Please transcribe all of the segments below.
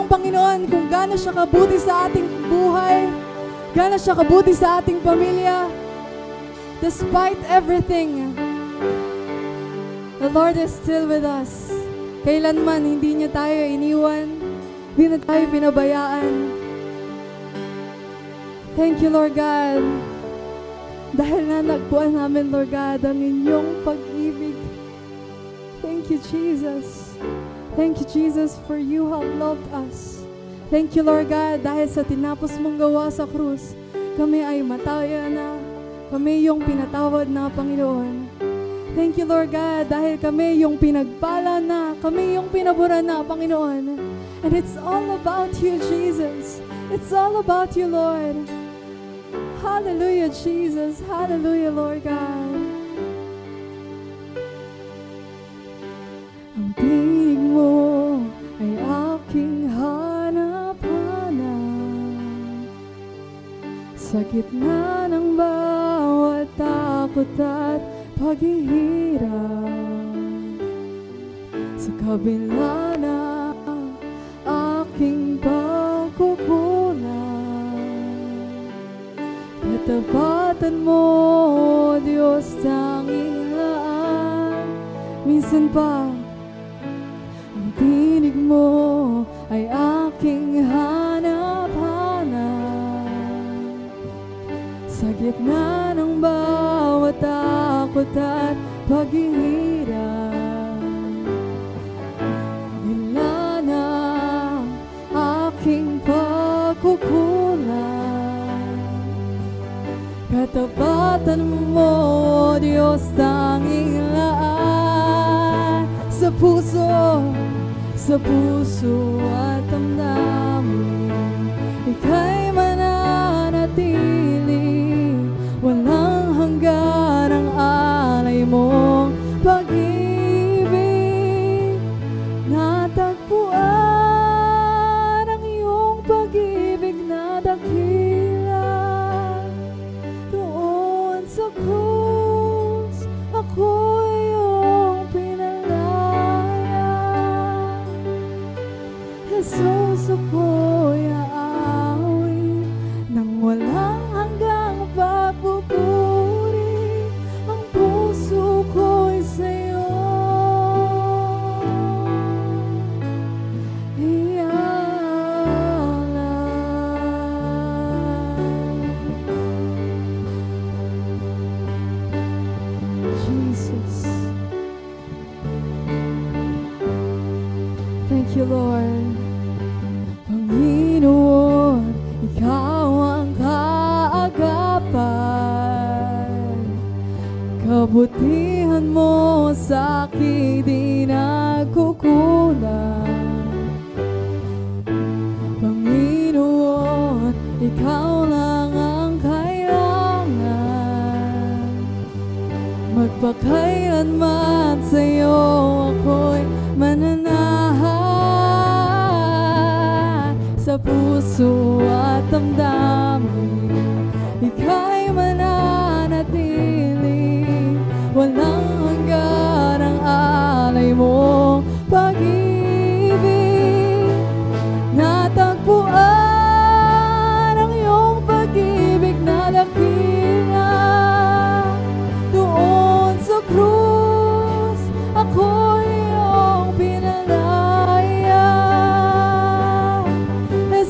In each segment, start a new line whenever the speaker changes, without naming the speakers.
ang Panginoon kung gaano siya kabuti sa ating buhay, gaano siya kabuti sa ating pamilya. Despite everything, the Lord is still with us. Kailanman hindi niya tayo iniwan, hindi na tayo pinabayaan. Thank you, Lord God. Dahil nanagpuan namin, Lord God, ang inyong pag-ibig. Thank you, Jesus. Thank you, Jesus, for you have loved us. Thank you, Lord God, dahil sa tinapos mong gawa sa krus, kami ay mataya na, kami yung pinatawad na, Panginoon. Thank you, Lord God, dahil kami yung pinagpala na, kami yung pinabura na, Panginoon. And it's all about you, Jesus. It's all about you, Lord. Hallelujah, Jesus. Hallelujah, Lord God. Ang tinig mo ay aking hanap-hanap sa gitna ng bawat takot at paghihirap, sa kabila na aking pagkukulang. Katapatan mo, Diyos, tanging laan. Minsan pa ang tinig mo ay aking hanap-hanap sa gitna ng bawat takot at paghihirap. Gila na aking pagkukulang. Katapatan mo, Diyos, tanging laan. Sa puso at damdamin, ika'y mananatili. Walang hanggan ang alay mong pag-ibig. Natagpuan ang iyong pag-ibig na dakila. Doon sa krus, ako iyong pinalaya. Jesus, ako'y aawit nang walang hanggang pagpupuri. Ang puso ko'y sa'yo ialay. Jesus. Thank you, Lord. Panginoon, ikaw ang kaagapan. Kabutihan mo sa akin di nagkukulang. Panginoon, ikaw lang ang kailangan. Magpakailanman sa'yo ako'y mananahan. Sa puso at damdamin, ika'y mananatili. Walang hanggan ang alay mong pag-ibig. Natagpuan ang iyong pag-ibig na dakila. Doon sa krus, ako'y iyong pinalaya.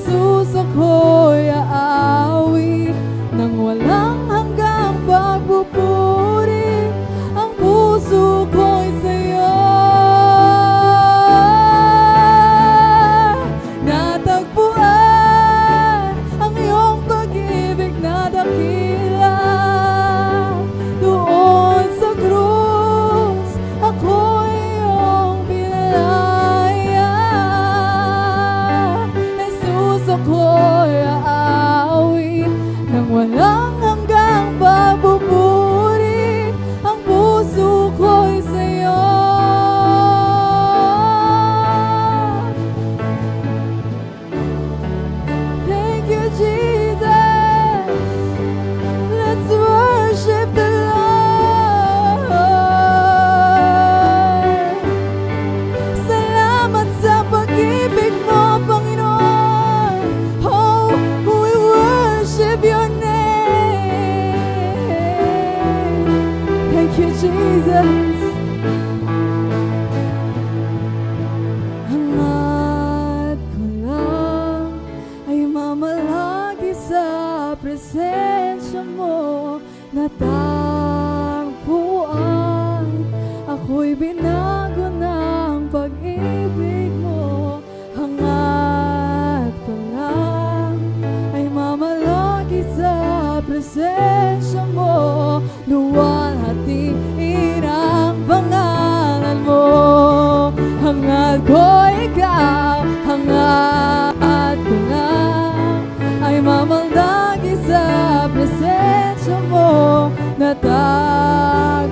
Jesus, ako'y aawit nang walang hanggang pagpupuri. Ang puso ko'y sa'yo natagpuan. natagpuan.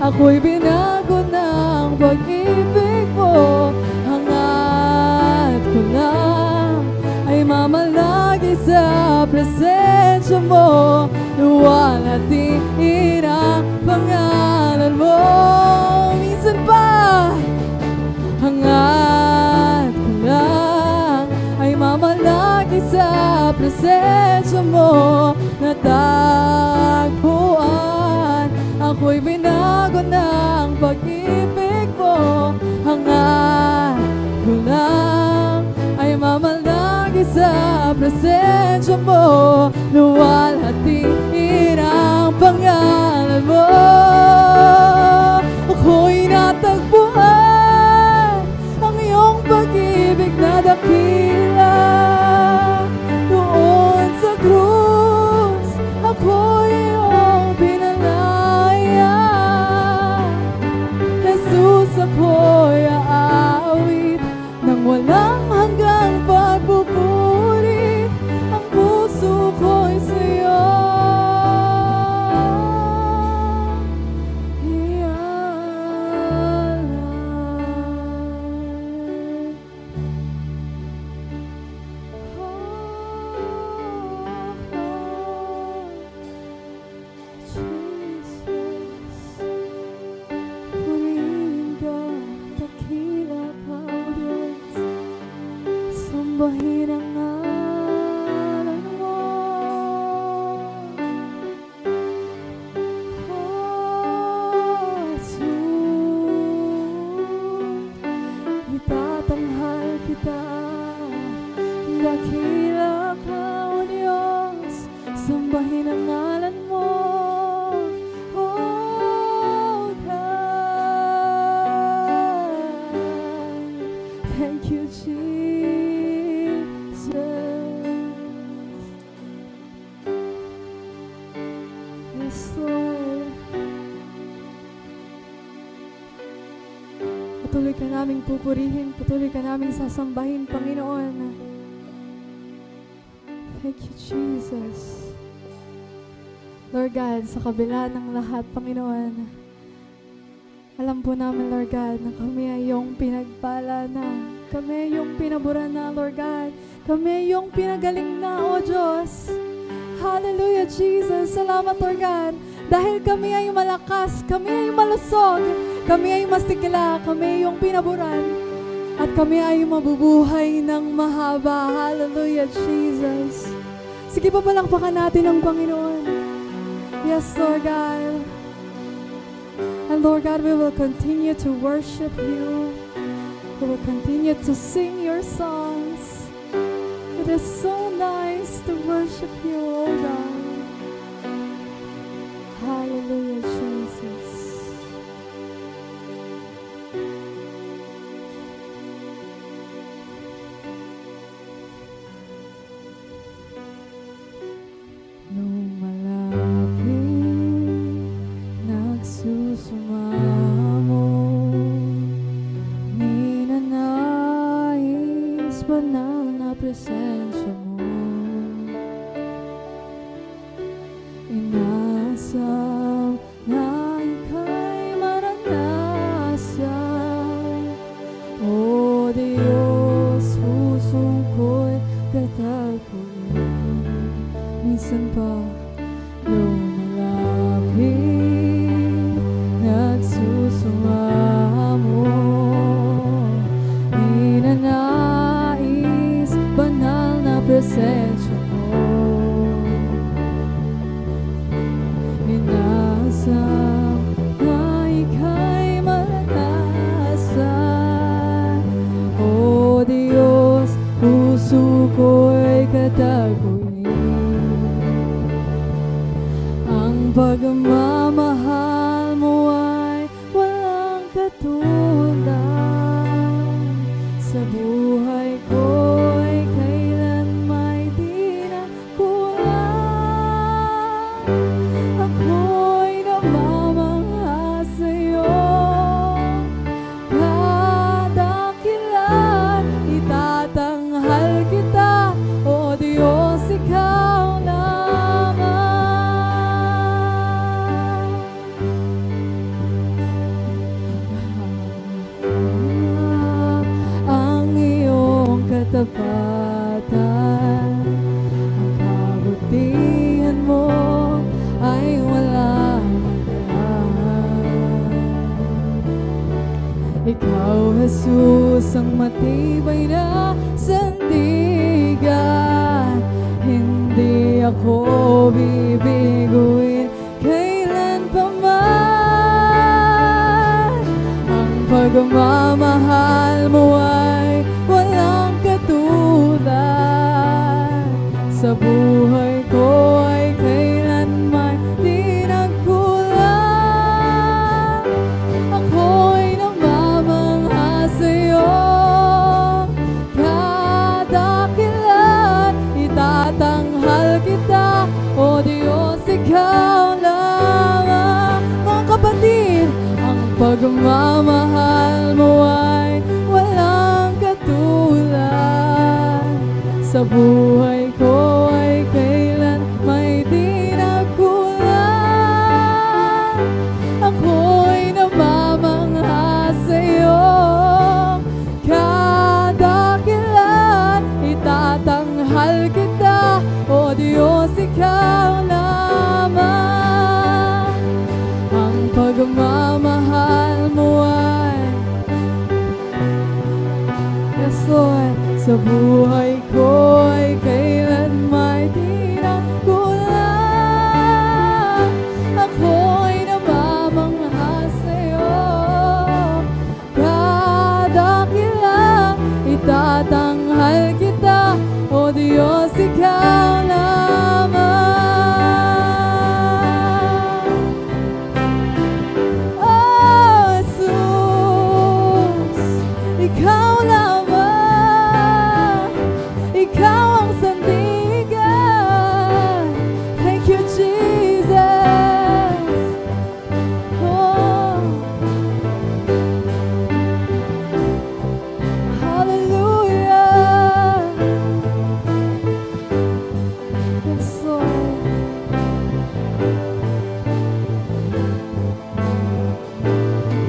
Ako'y binago ng pag-ibig mo. Hangat ko lang ay mamalagi sa presensya mo. Luwalhatiin ang pangalan mo. Minsan pa, hangat ko lang ay mamalagi sa presensya mo. Natagpuan, ako'y binago ng pag-ibig mo. Hangat ko lang ay mamalagi sa presensya mo. Luwalhatiin ang pangalan mo. Ako'y natagpuan ang iyong pag-ibig na dakila. Doon sa krus, ako'y iyong pinalaya. Jesus, ako'y aawit nang walang hanggang pagpupuri. Ang puso ko'y sa'yo sambahin ang ngalan mo. Jesus, itatanghal kita. Dakila ka, O Diyos, sambahin ang ngalan mo. Oh God, thank you, Jesus. Yes, Lord. Patuloy ka naming pupurihin, patuloy ka naming sasambahin, Panginoon. Thank you, Jesus. Lord God, sa kabila ng lahat, Panginoon, alam po namin, Lord God, na kami ay iyong pinagpala na. Kami ay iyong pinabura na, Lord God. Kami ay iyong pinagaling na, O Diyos. Hallelujah, Jesus. Salamat, Lord God. Dahil kami ay malakas, kami ay malusog, kami ay masigla, kami ay iyong pinaburan, at kami ay mabubuhay ng mahaba. Hallelujah, Jesus. Sige, papalakpakan natin ang Panginoon. Yes, Lord God. And Lord God, we will continue to worship you. We will continue to sing your songs. It is so nice to worship you, oh God. Hallelujah, Jesus. Nung malapit, nagsusumamo, ninanais banal na presensya mo. Inasam na ika'y maranasan. O Diyos, puso ko'y katapuin. Minsan pa lumalapit, nagsusumamo, ninanais banal na presensya mo. Inasam na ika'y maranasan. O Diyos, puso ko'y katapuin. Ang pagmamahal mo ay walang katulad. Sa buhay ko'y kailan may di na kulang. Ako'y namamangha sa'yo. Kadakilan, itatanghal kita. O Diyos, ikaw lamang. katapatan. Ang kabutihan mo ay walang hanggan. Ikaw, Jesus, ang matibay na sandigan. Hindi ako bibiguin kailan pa man. Ang pagmamahal mo ay walang katulad. Sa buhay ko ay kailanman di nagkulang. Ako'y namamangha sa'yo. Kadakilat itatanghal kita, O Diyos, ikaw lamang. Mga kapatid, ang pagmamahal mo ay walang katulad. Sa buhay ko ay kailan may di nagkulang. Ako'y namamangha sa'yo. Kadakilat itatanghal kita, O Diyos, ikaw lamang. Ang pagmamahal mo ay, yes Lord, sa buhay ko ay kailan may di nagkulang. Ako'y namamangha sa'yo. Kadakilat itatanghal kita, O Diyos, ikaw lamang. Oh, Jesus, ikaw lamang. Ikaw ang sandigan. Thank you, Jesus. Oh, hallelujah. Yes, Lord.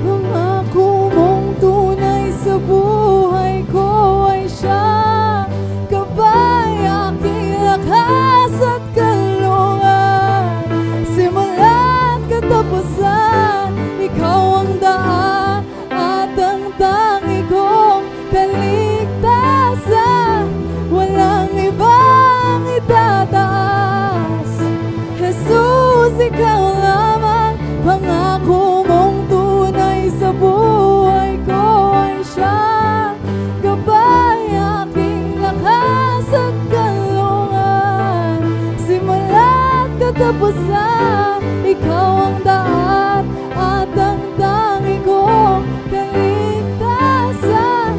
Pangako mong tunay sa buhay ko ay siyang gabay, aking lakas at kalungan. Simula't katapusan, ikaw ang daan at ang tangi kong kaligtasan. Walang ibang itataas. Jesus, ikaw lamang. Pangako mong tunay sa buhay ko ay siyang gabay, aking lakas at kalungan. Simula't katapusan, ikaw ang daan at ang tangi kong kaligtasan.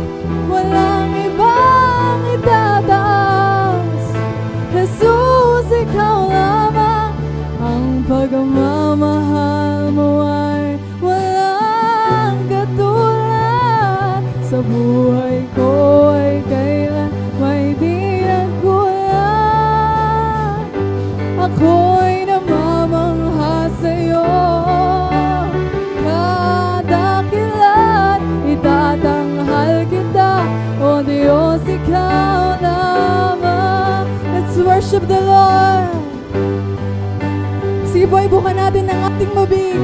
Walang ibang itataas. Jesus, ikaw lamang. Ang pagmamahal mo ay walang katulad. Sa buhay ko ay kailan may di nagkulang. Ako'y namamangha sa'yo. Kadakilat itatanghal kita, O Diyos, ikaw lamang. Let's worship the Lord. Sige po, ibukan natin ang ating mabig.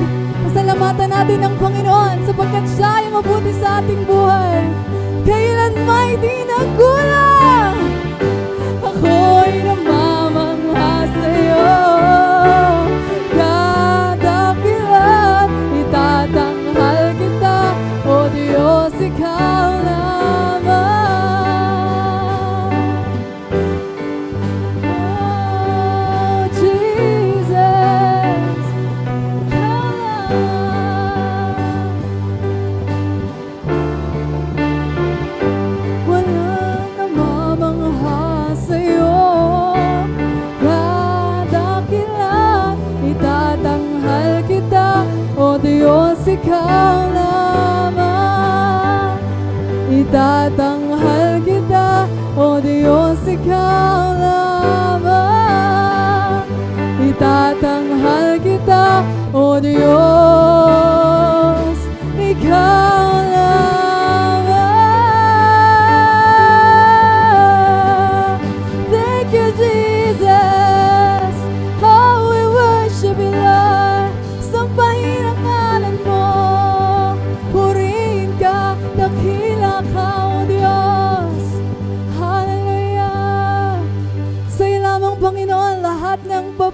Pasalamatan natin ang Panginoon sapagkat siya ay mabuti sa ating buhay. Kailan may di nagkulang. Ako'y namamangha sa'yo. Kadakilat itatanghal kita, O Diyos, ikaw lamang. Oh, Jesus, ikaw lamang. Walang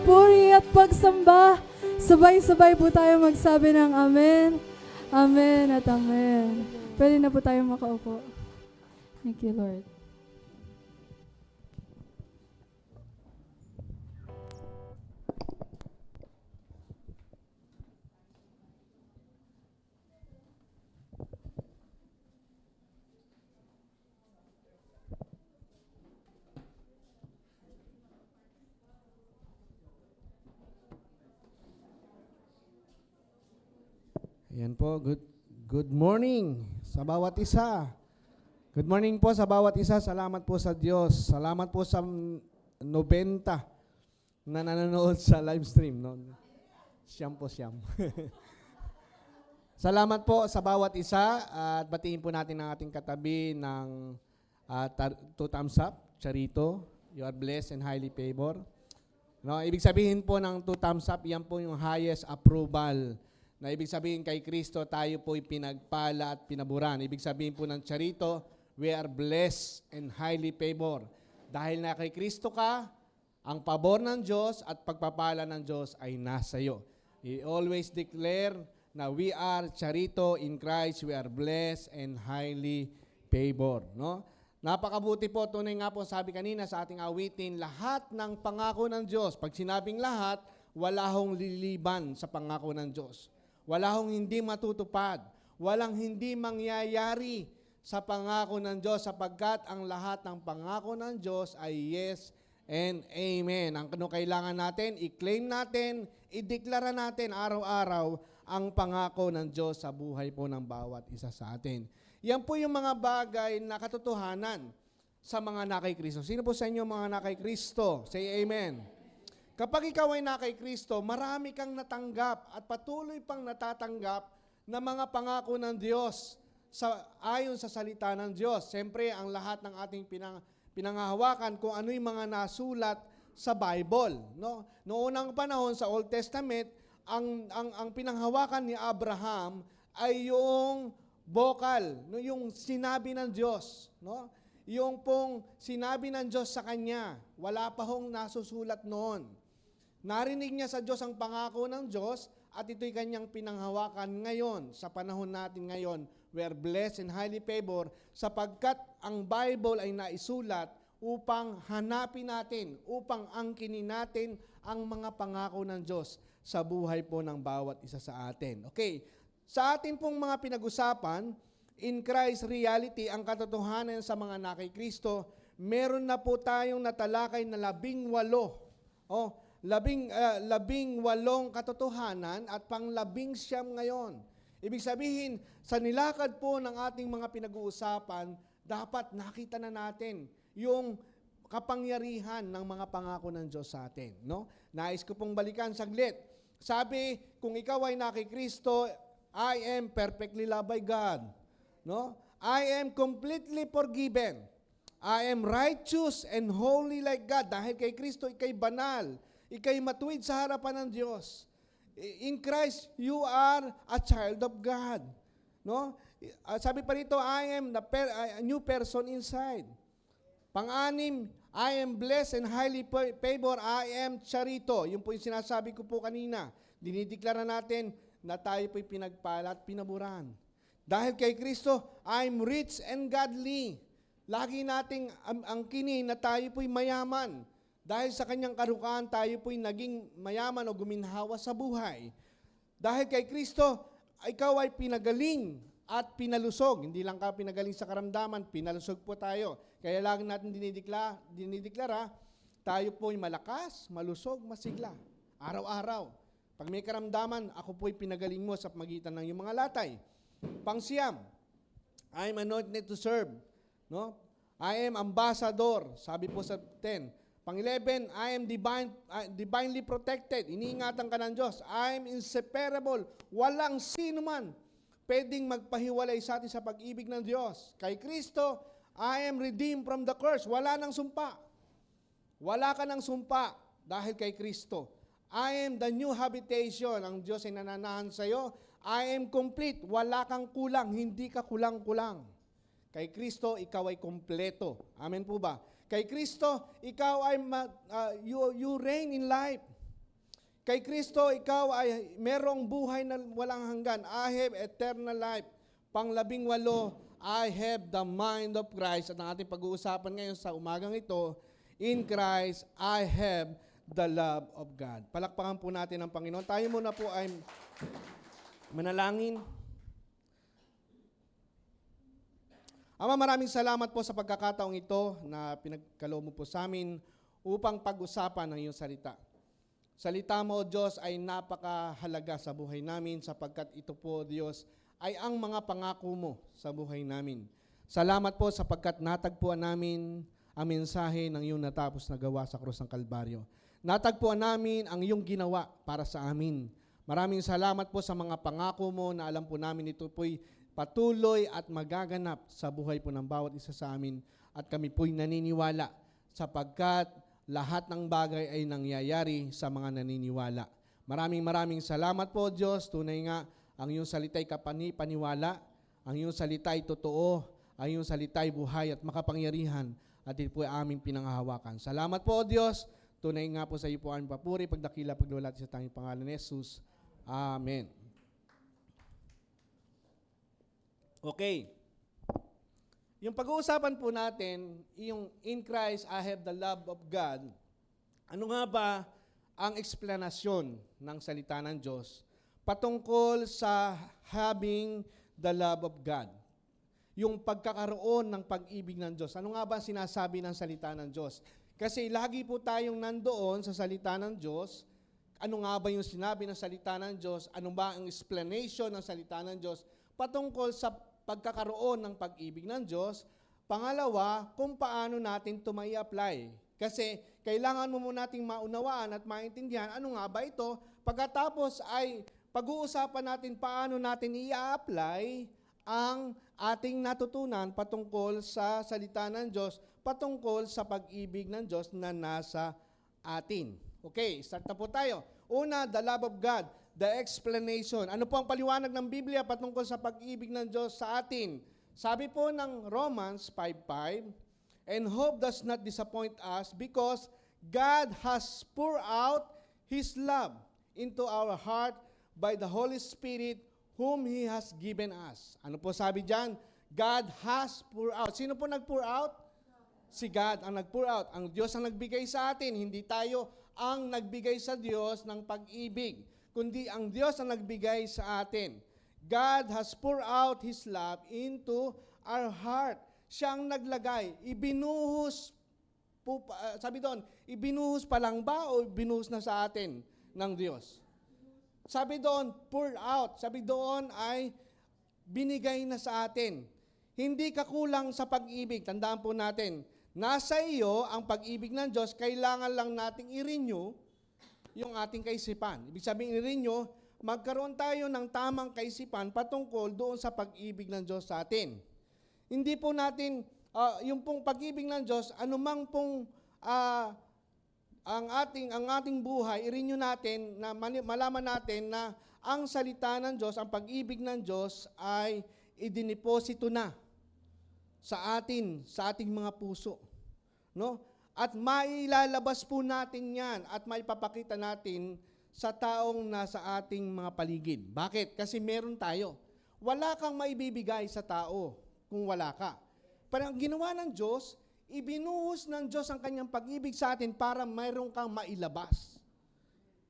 papuri at pagsamba. Sabay-sabay po tayo magsabi ng amen, amen at amen. Pwede na po tayo makaupo. Thank you, Lord.
Ayan po, good morning sa bawat isa. Good morning po sa bawat isa. Salamat po sa Diyos. Salamat po sa 90 na nanonood sa live stream. No? Siyam po, siyam. Salamat po sa bawat isa at batiin po natin ang ating katabi ng two thumbs up, Charito. You are blessed and highly favored. No, ibig sabihin po ng two thumbs up, yan po yung highest approval. Na ibig sabihin kay Kristo, tayo po'y pinagpala at pinaburan. Ibig sabihin po ng Charito, we are blessed and highly favored. Dahil na kay Kristo ka, ang pabor ng Diyos at pagpapala ng Diyos ay nasa iyo. He always declare na we are Charito in Christ, we are blessed and highly favored. No? Napakabuti po, tunay nga po sabi kanina sa ating awitin, lahat ng pangako ng Diyos, pag sinabing lahat, wala hong liliban sa pangako ng Diyos. Wala hong hindi matutupad. Walang hindi mangyayari sa pangako ng Diyos sapagkat ang lahat ng pangako ng Diyos ay yes and amen. Ang kailangan natin, i-claim natin, i-deklara natin araw-araw ang pangako ng Diyos sa buhay po ng bawat isa sa atin. Yan po yung mga bagay na katotohanan sa mga na kay Kristo. Sino po sa inyo mga na kay Kristo? Say amen. Kapag ikaw ay na kay Kristo, marami kang natanggap at patuloy pang natatanggap na mga pangako ng Diyos ayon sa salita ng Diyos. Siyempre, ang lahat ng ating pinanghahawakan kung ano yung mga nasulat sa Bible. No? Noong unang panahon sa Old Testament, ang pinanghawakan ni Abraham ay yung vocal, no? Yung sinabi ng Diyos. No? Yung pong sinabi ng Diyos sa kanya, wala pa hong nasusulat noon. Narinig niya sa Diyos ang pangako ng Diyos at ito'y kanyang pinanghawakan ngayon. Sa panahon natin ngayon, we are blessed and highly favored sapagkat ang Bible ay naisulat upang hanapin natin, upang angkinin natin ang mga pangako ng Diyos sa buhay po ng bawat isa sa atin. Okay, sa atin pong mga pinag-usapan, in Christ reality, ang katotohanan sa mga na kay Kristo, meron na po tayong natalakay na 18. Labing walong katotohanan at pang-19 ngayon. Ibig sabihin, sa nilakad po ng ating mga pinag-uusapan, dapat nakita na natin yung kapangyarihan ng mga pangako ng Diyos sa atin. No? Nais ko pong balikan saglit. Sabi, kung ikaw ay na kay Kristo, I am perfectly loved by God. No? I am completely forgiven. I am righteous and holy like God. Dahil kay Kristo, ikay banal. Ikay matuwid sa harapan ng Diyos. In Christ, you are a child of God. No? Sabi pa rito, I am a new person inside. Pang-anim, I am blessed and highly favored. I am Charito. Yun po yung sinasabi ko po kanina. Dinideklara natin na tayo po'y pinagpala at pinaburan. Dahil kay Kristo, I'm rich and godly. Lagi nating angkinin na tayo po'y mayaman. Dahil sa kanyang karukaan, tayo po'y naging mayaman o guminhawa sa buhay. Dahil kay Kristo, ikaw ay pinagaling at pinalusog. Hindi lang ka pinagaling sa karamdaman, pinalusog po tayo. Kaya lagi natin dinideklara, tayo po'y malakas, malusog, masigla. Araw-araw. Pag may karamdaman, ako po'y pinagaling mo sa magitan ng iyong mga latay. Pang-siyam, I am anointed to serve. No? I am ambassador, sabi po sa 10. Pang-11, I am divinely protected. Iniingatan ka ng Diyos. I am inseparable. Walang sino man pwedeng magpahiwalay sa atin sa pag-ibig ng Diyos. Kay Kristo, I am redeemed from the curse. Wala nang sumpa. Wala ka ng sumpa dahil kay Kristo. I am the new habitation. Ang Diyos ay nananahan sa iyo. I am complete. Wala kang kulang. Hindi ka kulang-kulang. Kay Kristo, ikaw ay kompleto. Amen po ba? Kay Kristo, ikaw ay you reign in life. Kay Kristo, ikaw ay merong buhay na walang hanggan. I have eternal life. Pang-18, I have the mind of Christ. At ang ating pag-uusapan ngayon sa umagang ito, in Christ, I have the love of God. Palakpakan po natin ang Panginoon. Tayo muna po ay manalangin. Ama, maraming salamat po sa pagkakataong ito na pinagkaloob mo po sa amin upang pag-usapan ang iyong salita. Salita mo, Diyos, ay napakahalaga sa buhay namin sapagkat ito po, Diyos, ay ang mga pangako mo sa buhay namin. Salamat po sapagkat natagpuan namin ang mensahe ng iyong natapos na gawa sa krus ng Kalbaryo. Natagpuan namin ang iyong ginawa para sa amin. Maraming salamat po sa mga pangako mo na alam po namin ito po'y patuloy at magaganap sa buhay po ng bawat isa sa amin at kami po'y naniniwala sapagkat lahat ng bagay ay nangyayari sa mga naniniwala. Maraming salamat po, Diyos. Tunay nga, ang iyong salita'y kapani-paniwala, ang iyong salita'y totoo, ang iyong salita'y buhay at makapangyarihan at ito po ay aming pinanghahawakan. Salamat po, Diyos. Tunay nga po sa iyo po aming papuri, pagdakila, pagluwalhati sa tanging pangalan ni Jesus. Amen. Okay. Yung pag-uusapan po natin, yung in Christ, I have the love of God. Ano nga ba ang eksplanasyon ng salita ng Diyos patungkol sa having the love of God? Yung pagkakaroon ng pag-ibig ng Diyos. Ano nga ba sinasabi ng salita ng Diyos? Kasi lagi po tayong nandoon sa salita ng Diyos. Ano nga ba yung sinabi ng salita ng Diyos? Ano ba ang explanation ng salita ng Diyos patungkol sa pagkakaroon ng pag-ibig ng Diyos? Pangalawa, kung paano natin ito mai-apply. Kasi kailangan mo muna nating maunawaan at maintindihan ano nga ba ito. Pagkatapos ay pag-uusapan natin paano natin i-apply ang ating natutunan patungkol sa salita ng Diyos, patungkol sa pag-ibig ng Diyos na nasa atin. Okay, start na po tayo. Una, the love of God. The explanation. Ano po ang paliwanag ng Biblia patungkol sa pag-ibig ng Diyos sa atin? Sabi po ng Romans 5:5, and hope does not disappoint us because God has poured out His love into our heart by the Holy Spirit whom He has given us. Ano po sabi diyan? God has poured out. Sino po nag-pour out? Si God ang nag-pour out. Ang Diyos ang nagbigay sa atin. Hindi tayo ang nagbigay sa Diyos ng pag-ibig, kundi ang Diyos ang nagbigay sa atin. God has poured out His love into our heart. Siya ang naglagay. Ibinuhos, sabi doon, ibinuhos pa lang ba o ibinuhos na sa atin ng Diyos? Sabi doon, poured out. Sabi doon ay binigay na sa atin. Hindi kakulang sa pag-ibig. Tandaan po natin, nasa iyo ang pag-ibig ng Diyos, kailangan lang nating i-renew yung ating kaisipan. Ibig sabihin i-renew, magkaroon tayo ng tamang kaisipan patungkol doon sa pag-ibig ng Diyos sa atin. Hindi po natin, yung pong pag-ibig ng Diyos, anumang pong ang ating buhay, i-renew natin, na malaman natin na ang salita ng Diyos, ang pag-ibig ng Diyos ay idiniposito na sa ating mga puso. No? At mailalabas po natin yan at maipapakita natin sa taong nasa ating mga paligid. Bakit? Kasi meron tayo. Wala kang maibibigay sa tao kung wala ka. Pero ang ginawa ng Diyos, ibinuhos ng Diyos ang kanyang pag-ibig sa atin para mayroon kang mailabas.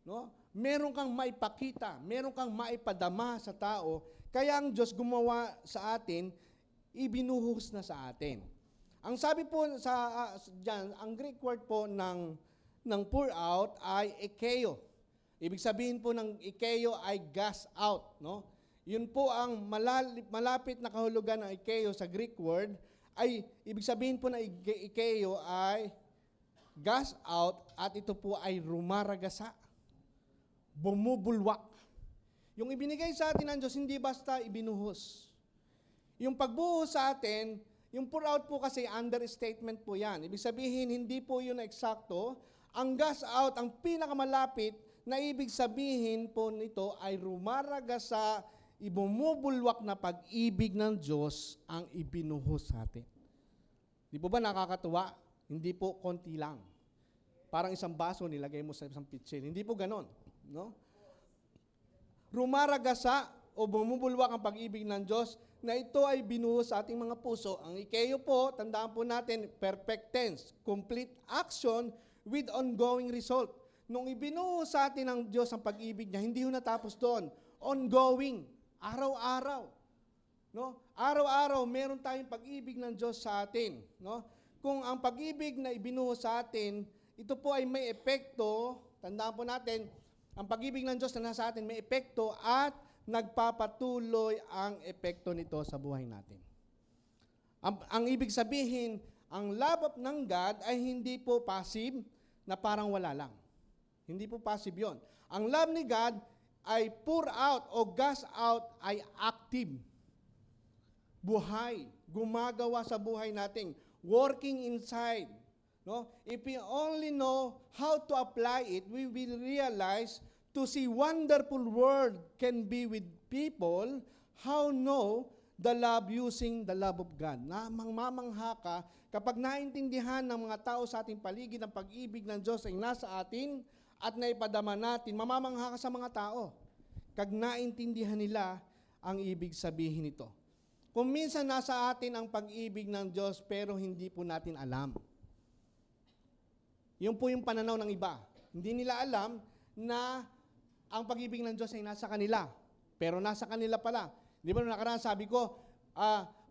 No? Meron kang maipakita, meron kang maipadama sa tao, kaya ang Diyos gumawa sa atin, ibinuhos na sa atin. Ang sabi po diyan, ang Greek word po ng pour out ay ekeo. Ibig sabihin po ng ekeo ay gas out, no? Yun po ang malapit na kahulugan ng ekeo sa Greek word ay ibig sabihin po na ekeo ay gas out at ito po ay rumaragasa, bumubulwak. Yung ibinigay sa atin ng Diyos, hindi basta ibinuhos. Yung pagbuhos sa atin, yung pour out po kasi understatement po yan. Ibig sabihin, hindi po yun eksakto. Ang gas out, ang pinakamalapit na ibig sabihin po nito ay rumaragasa, ibumubulwak na pag-ibig ng Diyos ang ibinuhos sa atin. Di po ba nakakatuwa? Hindi po konti lang. Parang isang baso nilagay mo sa isang pitsil. Hindi po ganon. no? Rumaragasa o bumubulwak ang pag-ibig ng Diyos na ito ay binuhos sa ating mga puso. Ang ikeyo po, tandaan po natin, perfect tense, complete action with ongoing result. Nung ibinuhos sa atin ng Diyos ang pag-ibig niya, hindi ho natapos doon. Ongoing, araw-araw. No? Araw-araw, meron tayong pag-ibig ng Diyos sa atin. No? Kung ang pag-ibig na ibinuhos sa atin, ito po ay may epekto, tandaan po natin, ang pag-ibig ng Diyos na nasa atin may epekto at nagpapatuloy ang epekto nito sa buhay natin. Ang ibig sabihin, ang love ng God ay hindi po passive na parang wala lang. Hindi po passive yon. Ang love ni God ay pour out o gas out ay active. Buhay, gumagawa sa buhay natin, working inside. No? If we only know how to apply it, we will realize to see wonderful world can be with people, how know the love using the love of God. Na mamangha ka, kapag naintindihan ng mga tao sa ating paligid ang pag-ibig ng Diyos ay nasa atin at naipadama natin, mamamangha ka sa mga tao. Kag naintindihan nila ang ibig sabihin nito. Kung minsan nasa atin ang pag-ibig ng Diyos pero hindi po natin alam. Yun po yung pananaw ng iba. Hindi nila alam na ang pag-ibig ng Diyos ay nasa kanila. Pero nasa kanila pala. Di ba nakaraan sabi ko,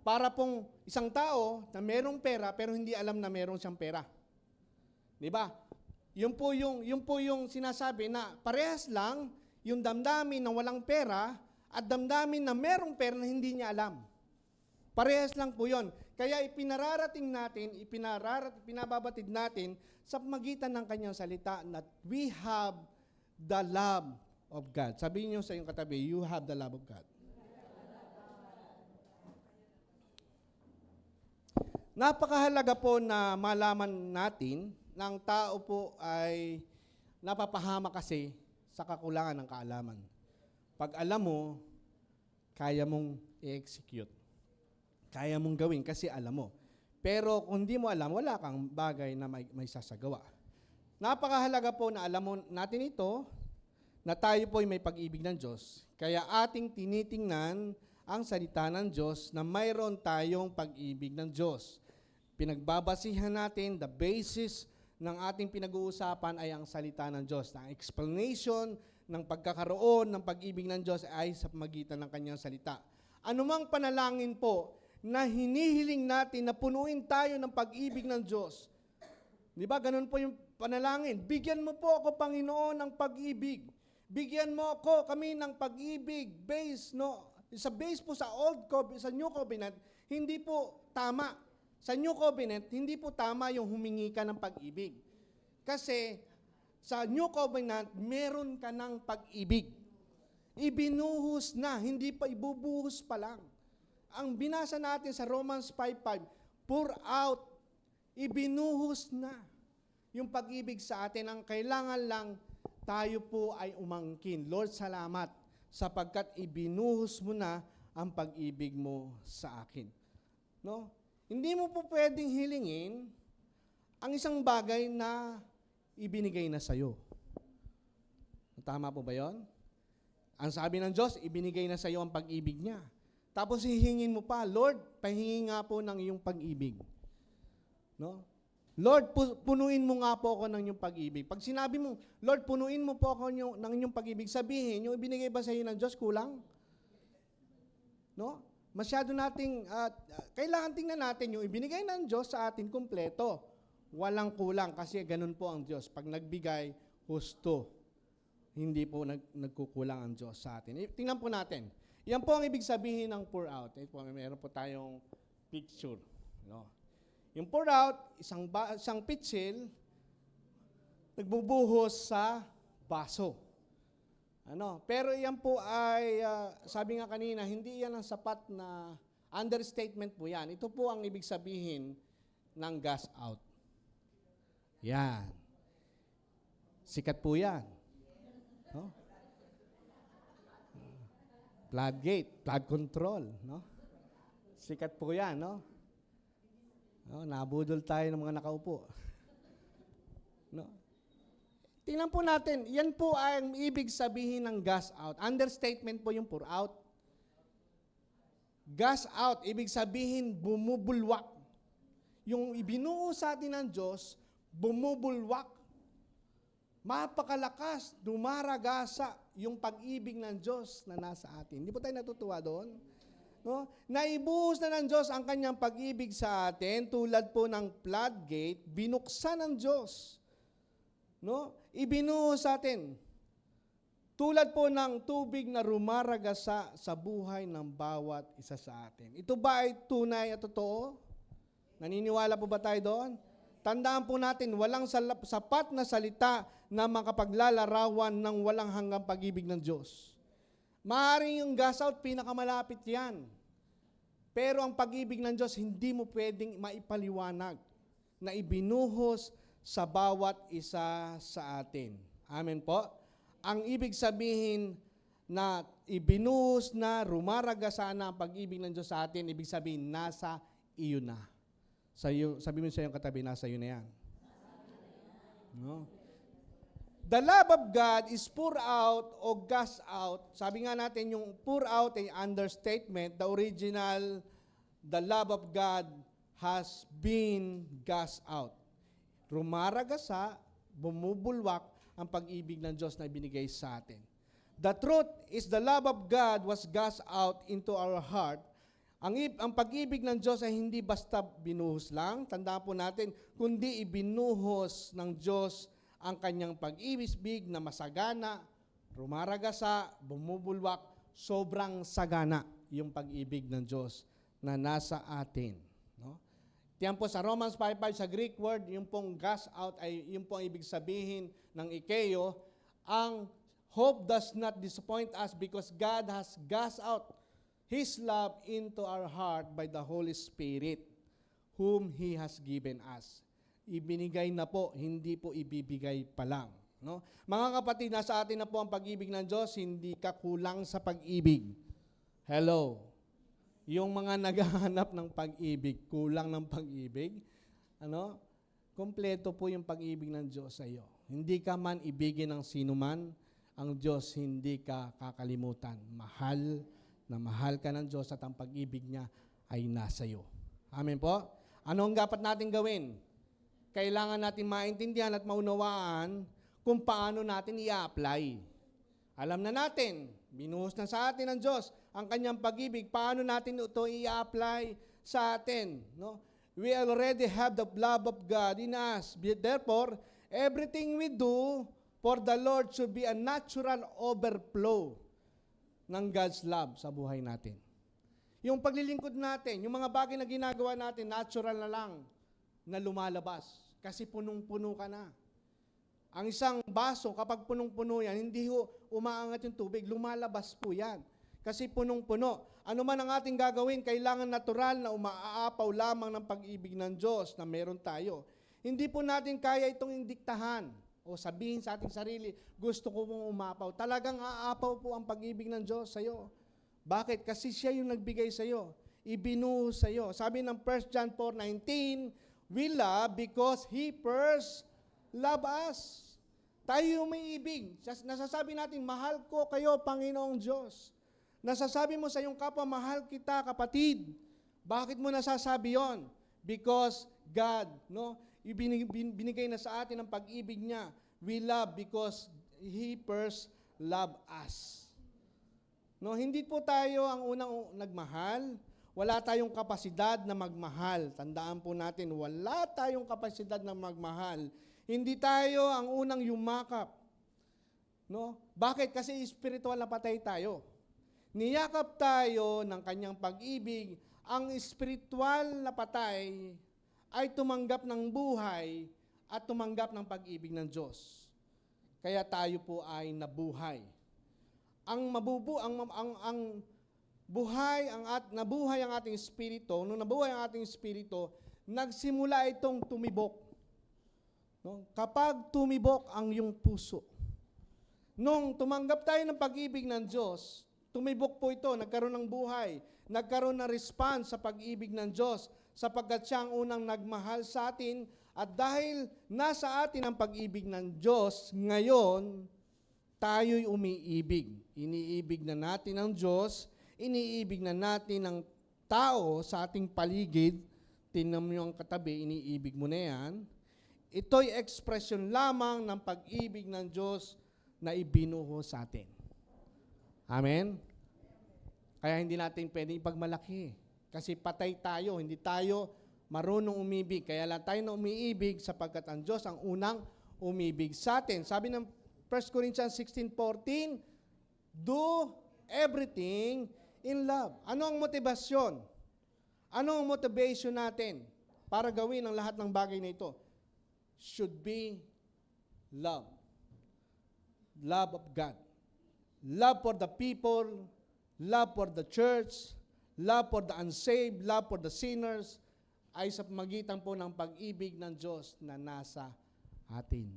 para pong isang tao na merong pera pero hindi alam na meron siyang pera. Di ba? Yun po yung sinasabi na parehas lang yung damdamin na walang pera at damdamin na merong pera na hindi niya alam. Parehas lang po yun. Kaya ipinararating natin, pinababatid natin sa magitan ng kanyang salita na we have the love of God. Sabihin niyo sa iyong katabi, you have the love of God. Napakahalaga po na malaman natin na ang tao po ay napapahama kasi sa kakulangan ng kaalaman. Pag alam mo, kaya mong i-execute. Kaya mong gawin kasi alam mo. Pero kung hindi mo alam, wala kang bagay na may sasagawa. Napakahalaga po na alam mo natin ito, na tayo po ay may pag-ibig ng Diyos. Kaya ating tinitingnan ang salita ng Diyos na mayroon tayong pag-ibig ng Diyos. Pinagbabasihan natin, the basis ng ating pinag-uusapan ay ang salita ng Diyos. Ang explanation ng pagkakaroon ng pag-ibig ng Diyos ay sa pamagitan ng kanyang salita. Anumang panalangin po na hinihiling natin na punuin tayo ng pag-ibig ng Diyos. Di ba? Ganun po yung panalangin. Bigyan mo po ako, Panginoon, ng pag-ibig. Bigyan mo ako kami ng pag-ibig based, no? Sa base po sa sa New Covenant, hindi po tama. Sa New Covenant, hindi po tama yung humingi ka ng pag-ibig. Kasi sa New Covenant, meron ka ng pag-ibig. Ibinuhos na, hindi pa ibubuhos pa lang. Ang binasa natin sa Romans 5:5, pour out, ibinuhos na yung pag-ibig sa atin. Ang kailangan lang, tayo po ay umangkin. Lord, salamat sapagkat ibinuhos mo na ang pag-ibig mo sa akin. No? Hindi mo po pwedeng hilingin ang isang bagay na ibinigay na sa'yo. Tama po ba yon? Ang sabi ng Diyos, ibinigay na sa'yo ang pag-ibig niya. Tapos hihingin mo pa, Lord, pahingi nga po ng iyong pag-ibig. No? Lord, punuin mo nga po ako ng iyong pag-ibig. Pag sinabi mo, Lord, punuin mo po ako ng iyong pag-ibig, sabihin, yung ibinigay ba sa iyo ng Diyos, kulang? No? Masyado nating, kailangan tingnan natin yung ibinigay ng Diyos sa atin kumpleto. Walang kulang kasi ganun po ang Diyos. Pag nagbigay, husto. Hindi po nagkukulang ang Diyos sa atin. Tingnan po natin. Yan po ang ibig sabihin ng pour out. Meron po tayong picture. No? Yung pour out, isang pitsil, nagbubuhos sa baso. Pero yan po ay, sabi nga kanina, hindi yan ang sapat na understatement po yan. Ito po ang ibig sabihin ng gas out. Yan. Sikat po yan. No? Floodgate, flood control. No? Sikat po yan, no? Nabudol tayo ng mga nakaupo. No? Tingnan po natin, yan po ang ibig sabihin ng gas out. Understatement po yung pour out. Gas out, ibig sabihin bumubulwak. Yung ibinuo sa atin ng Diyos, bumubulwak. Mapakalakas, dumaragasa yung pag-ibig ng Diyos na nasa atin. Hindi po tayo natutuwa doon? No? Naibuhos na ng Diyos ang kanyang pag-ibig sa atin, tulad po ng floodgate, binuksan ng Diyos. No? Ibinuhos sa atin. Tulad po ng tubig na rumaragasa sa buhay ng bawat isa sa atin. Ito ba ay tunay at totoo? Naniniwala po ba tayo doon? Tandaan po natin, walang sapat na salita na makapaglalarawan ng walang hanggang pag-ibig ng Diyos. Maaaring yung gas out, pinakamalapit yan. Pero ang pag-ibig ng Diyos, hindi mo pwedeng maipaliwanag na ibinuhos sa bawat isa sa atin. Amen po? Ang ibig sabihin na ibinuhos na, rumaragasa na ang pag-ibig ng Diyos sa atin, ibig sabihin, nasa iyo na. Sabi mo sa iyong katabi, nasa iyo na yan. No? The love of God is pour out o gas out. Sabi nga natin, yung pour out ay understatement. The original, the love of God has been gas out. Rumaragasa, bumubulwak ang pag-ibig ng Diyos na ibinigay sa atin. The truth is the love of God was gas out into our heart. Ang pag-ibig ng Diyos ay hindi basta binuhos lang, tandaan po natin, kundi ibinuhos ng Diyos ang kanyang pag-ibig na masagana, rumaragasa, bumubulwak, sobrang sagana yung pag-ibig ng Diyos na nasa atin. No? Tiyan po sa Romans 5:5 sa Greek word, yung pong gas out ay yung pong ibig sabihin ng ikeo, ang hope does not disappoint us because God has gas out His love into our heart by the Holy Spirit, whom He has given us. Ibinigay na po, hindi po ibibigay pa lang. No? Mga kapatid, nasa atin na po ang pag-ibig ng Diyos, hindi ka kulang sa pag-ibig. Hello? Yung mga naghahanap ng pag-ibig, kulang ng pag-ibig, kompleto po yung pag-ibig ng Diyos sa iyo. Hindi ka man ibigin ng sino man, ang Diyos hindi ka kakalimutan. Mahal na mahal ka ng Diyos at ang pag-ibig niya ay nasa iyo. Amen po? Ano ang dapat natin gawin? Kailangan natin maintindihan at maunawaan kung paano natin i-apply. Alam na natin, binuhos na sa atin ng Diyos ang kanyang pag-ibig. Paano natin ito i-apply sa atin? No? We already have the love of God in us. Therefore, everything we do for the Lord should be a natural overflow ng God's love sa buhay natin. Yung paglilingkod natin, yung mga bagay na ginagawa natin, natural na lang na lumalabas. Kasi punong-puno ka na. Ang isang baso, kapag punong-puno yan, hindi umaangat yung tubig, lumalabas po yan. Kasi punong-puno. Ano man ang ating gagawin, kailangan natural na umaapaw lamang ng pag-ibig ng Diyos na meron tayo. Hindi po natin kaya itong indiktahan o sabihin sa ating sarili, gusto ko mong umapaw. Talagang aapaw po ang pag-ibig ng Diyos sa iyo. Bakit? Kasi siya yung nagbigay sa iyo. Ibinuhos sa iyo. Sabi ng 1 John 4:19, we love because He first loved us. Tayo yung may ibig. Nasasabi natin, mahal ko kayo, Panginoong Diyos. Nasasabi mo sa iyong kapwa, mahal kita, kapatid. Bakit mo nasasabi yon? Because God, binigay na sa atin ang pag-ibig niya. We love because He first loved us. Hindi po tayo ang unang nagmahal. Wala tayong kapasidad na magmahal. Tandaan po natin, wala tayong kapasidad na magmahal. Hindi tayo ang unang yumakap. Bakit? Kasi spiritual na patay tayo. Niyakap tayo ng kanyang pag-ibig. Ang spiritual na patay ay tumanggap ng buhay at tumanggap ng pag-ibig ng Diyos. Kaya tayo po ay nabuhay. Nabuhay ang ating espiritu. Nung nabuhay ang ating espiritu, nagsimula itong tumibok. Kapag tumibok ang iyong puso. Nung tumanggap tayo ng pag-ibig ng Diyos, tumibok po ito, nagkaroon ng buhay, nagkaroon ng response sa pag-ibig ng Diyos sapagkat siya ang unang nagmahal sa atin, at dahil nasa atin ang pag-ibig ng Diyos, ngayon, tayo'y umiibig. Iniibig na natin ang Diyos, iniibig na natin ang tao sa ating paligid. Tingnan mo yung katabi, iniibig mo na yan. Ito'y ekspresyon lamang ng pag-ibig ng Diyos na ibinuho sa atin. Amen? Kaya hindi natin pwedeng ipagmalaki. Kasi patay tayo, hindi tayo marunong umibig. Kaya lang tayo na umiibig sapagkat ang Diyos ang unang umibig sa atin. Sabi ng 1 Corinthians 16:14, do everything in love. Ano ang motibasyon? Ano ang motivation natin para gawin ang lahat ng bagay na ito? Should be love. Love of God. Love for the people, love for the church, love for the unsaved, love for the sinners, ay sa magitan po ng pag-ibig ng Diyos na nasa atin.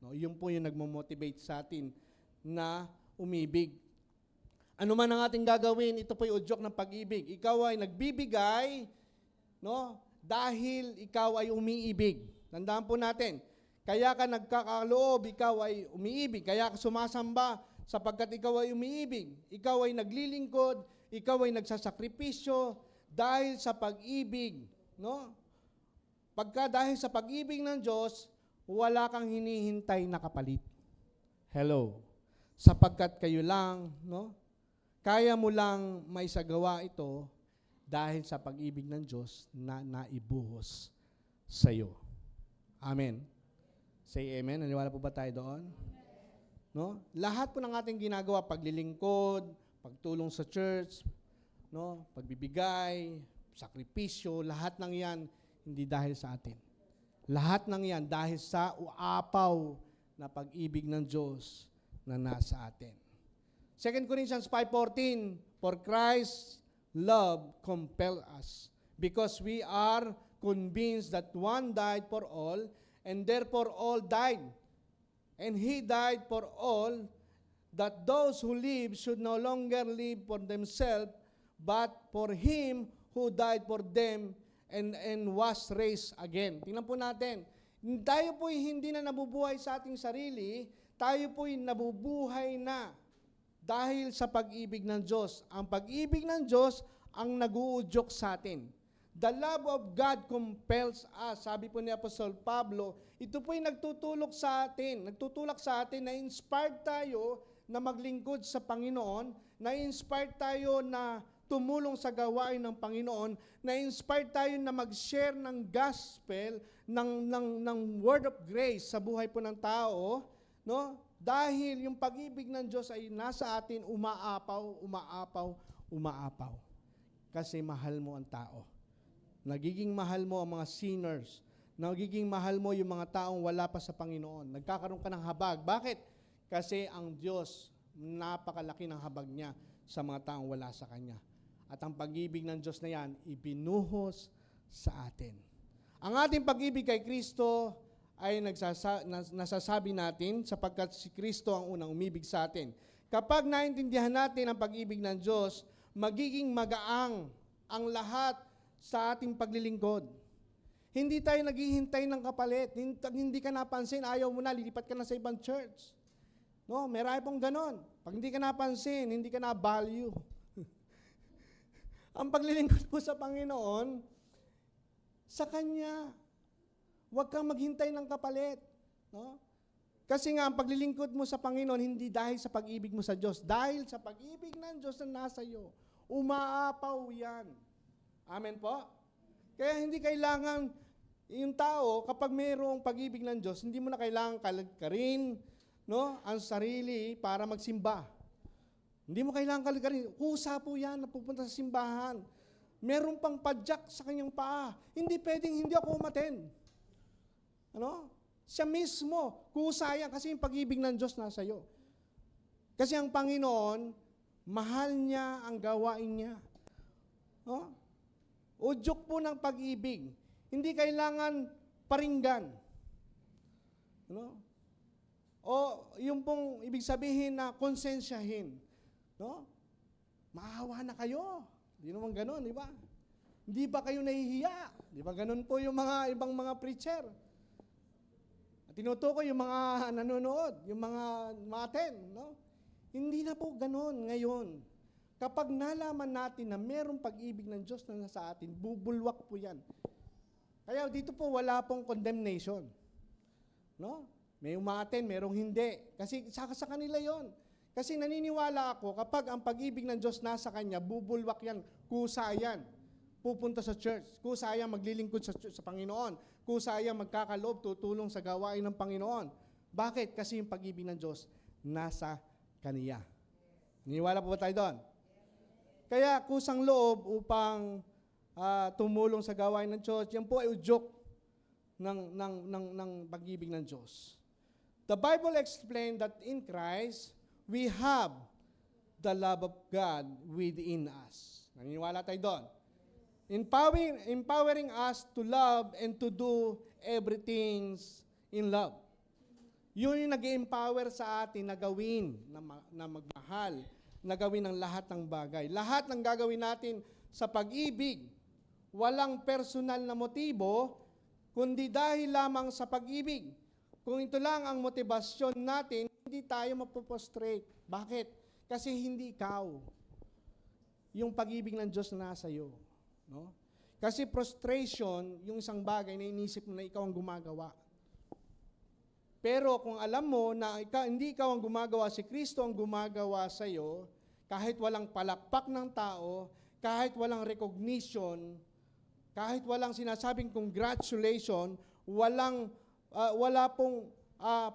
No, yun po yung nagmo-motivate sa atin na umibig. Ano man ang ating gagawin, ito po yung udyok ng pag-ibig. Ikaw ay nagbibigay, no, dahil ikaw ay umiibig. Tandaan po natin, kaya ka nagkakaloob, ikaw ay umiibig. Kaya ka sumasamba, sapagkat ikaw ay umiibig. Ikaw ay naglilingkod, ikaw ay nagsasakripisyo dahil sa pag-ibig. No? Pagka dahil sa pag-ibig ng Diyos, wala kang hinihintay na kapalit. Hello. Sapagkat kayo lang, no? Kaya mo lang maisagawa ito dahil sa pag-ibig ng Diyos na naibuhos sa iyo. Amen. Say amen. Naniwala po ba tayo doon? No? Lahat po ng ating ginagawa, paglilingkod, pagtulong sa church, no? Pagbibigay, sakripisyo, lahat ng yan hindi dahil sa atin. Lahat ng yan dahil sa uapaw na pag-ibig ng Diyos na nasa atin. 2 Corinthians 5:14, for Christ's love compel us, because we are convinced that one died for all, and therefore all died. And He died for all, that those who live should no longer live for themselves, but for Him who died for them and was raised again. Tingnan po natin. Tayo po'y hindi na nabubuhay sa ating sarili, tayo po'y nabubuhay na dahil sa pag-ibig ng Diyos. Ang pag-ibig ng Diyos ang nag-uudyok sa atin. The love of God compels us. Sabi po ni Apostol Pablo, ito po'y nagtutulak sa atin, na inspired tayo na maglingkod sa Panginoon, na inspired tayo na tumulong sa gawain ng Panginoon, na inspired tayo na mag-share ng gospel, ng word of grace sa buhay po ng tao, no? Dahil yung pag-ibig ng Diyos ay nasa atin, umaapaw. Kasi mahal mo ang tao. Nagiging mahal mo ang mga sinners. Nagiging mahal mo yung mga taong wala pa sa Panginoon. Nagkakaroon ka ng habag. Bakit? Kasi ang Diyos, napakalaki ng habag niya sa mga taong wala sa Kanya. At ang pag-ibig ng Diyos na yan, ibinuhos sa atin. Ang ating pag-ibig kay Kristo ay nasasabi natin sapagkat si Kristo ang unang umibig sa atin. Kapag naintindihan natin ang pag-ibig ng Diyos, magiging magaang ang lahat sa ating paglilingkod. Hindi tayo naghihintay ng kapalit. Hindi ka napansin, ayaw mo na, lilipat ka na sa ibang church. No, meron pong ganon. Pag hindi ka napansin, hindi ka na value. Ang paglilingkod po sa Panginoon, sa Kanya. Huwag kang maghintay ng kapalit. No? Kasi nga, ang paglilingkod mo sa Panginoon, hindi dahil sa pag-ibig mo sa Diyos. Dahil sa pag-ibig ng Diyos na nasa iyo. Umaapaw yan. Amen po? Kaya hindi kailangan, yung tao, kapag mayroong pag-ibig ng Diyos, hindi mo na kailangan kalagkarin, no, ang sarili para magsimba. Hindi mo kailangan kalagkarin. Kusa po yan na pupunta sa simbahan. Meron pang padyak sa kanyang paa. Hindi pwedeng hindi ako umattend. Ano? Siya mismo, kusa yan kasi yung pag-ibig ng Diyos nasa iyo. Kasi ang Panginoon, mahal niya ang gawain niya. No? Udyok po ng pag-ibig. Hindi kailangan paringgan. No? O yung pong ibig sabihin na konsensyahin. No? Maawa na kayo. Hindi naman gano'n, di ba? Hindi ba kayo nahihiya? Di ba ganun po yung mga ibang mga preacher? At tinutukoy yung mga nanonood, yung mga maten, no? Hindi na po ganun ngayon. Kapag nalaman natin na mayroong pag-ibig ng Diyos na nasa atin, bubulwak po yan. Kaya dito po wala pong condemnation. No? May umaten, merong hindi. Kasi sa kanila yon. Kasi naniniwala ako, kapag ang pag-ibig ng Diyos nasa kanya, bubulwak yan, kusa yan. Pupunta sa church, kusa yan maglilingkod sa Panginoon, kusa yan magkakaloob, tutulong sa gawain ng Panginoon. Bakit? Kasi yung pag-ibig ng Diyos nasa kaniya. Naniniwala po ba tayo doon? Kaya kusang loob upang tumulong sa gawain ng Diyos, yan po ay udyok ng pag-ibig ng Diyos. The Bible explained that in Christ, we have the love of God within us. Naniniwala tayo doon. Empowering us to love and to do everything in love. Yun yung nag-empower sa atin na gawin, na magmahal, na gawin ang lahat ng bagay. Lahat ng gagawin natin sa pag-ibig, walang personal na motibo, kundi dahil lamang sa pag-ibig. Kung ito lang ang motibasyon natin, hindi tayo mapoprostrate. Bakit? Kasi hindi ikaw. Yung pag-ibig ng Diyos na nasa iyo. No? Kasi prostration, yung isang bagay na inisip mo na ikaw ang gumagawa. Pero kung alam mo na hindi ikaw ang gumagawa, si Kristo ang gumagawa sa iyo, kahit walang palakpak ng tao, kahit walang recognition, kahit walang sinasabing congratulation, wala pong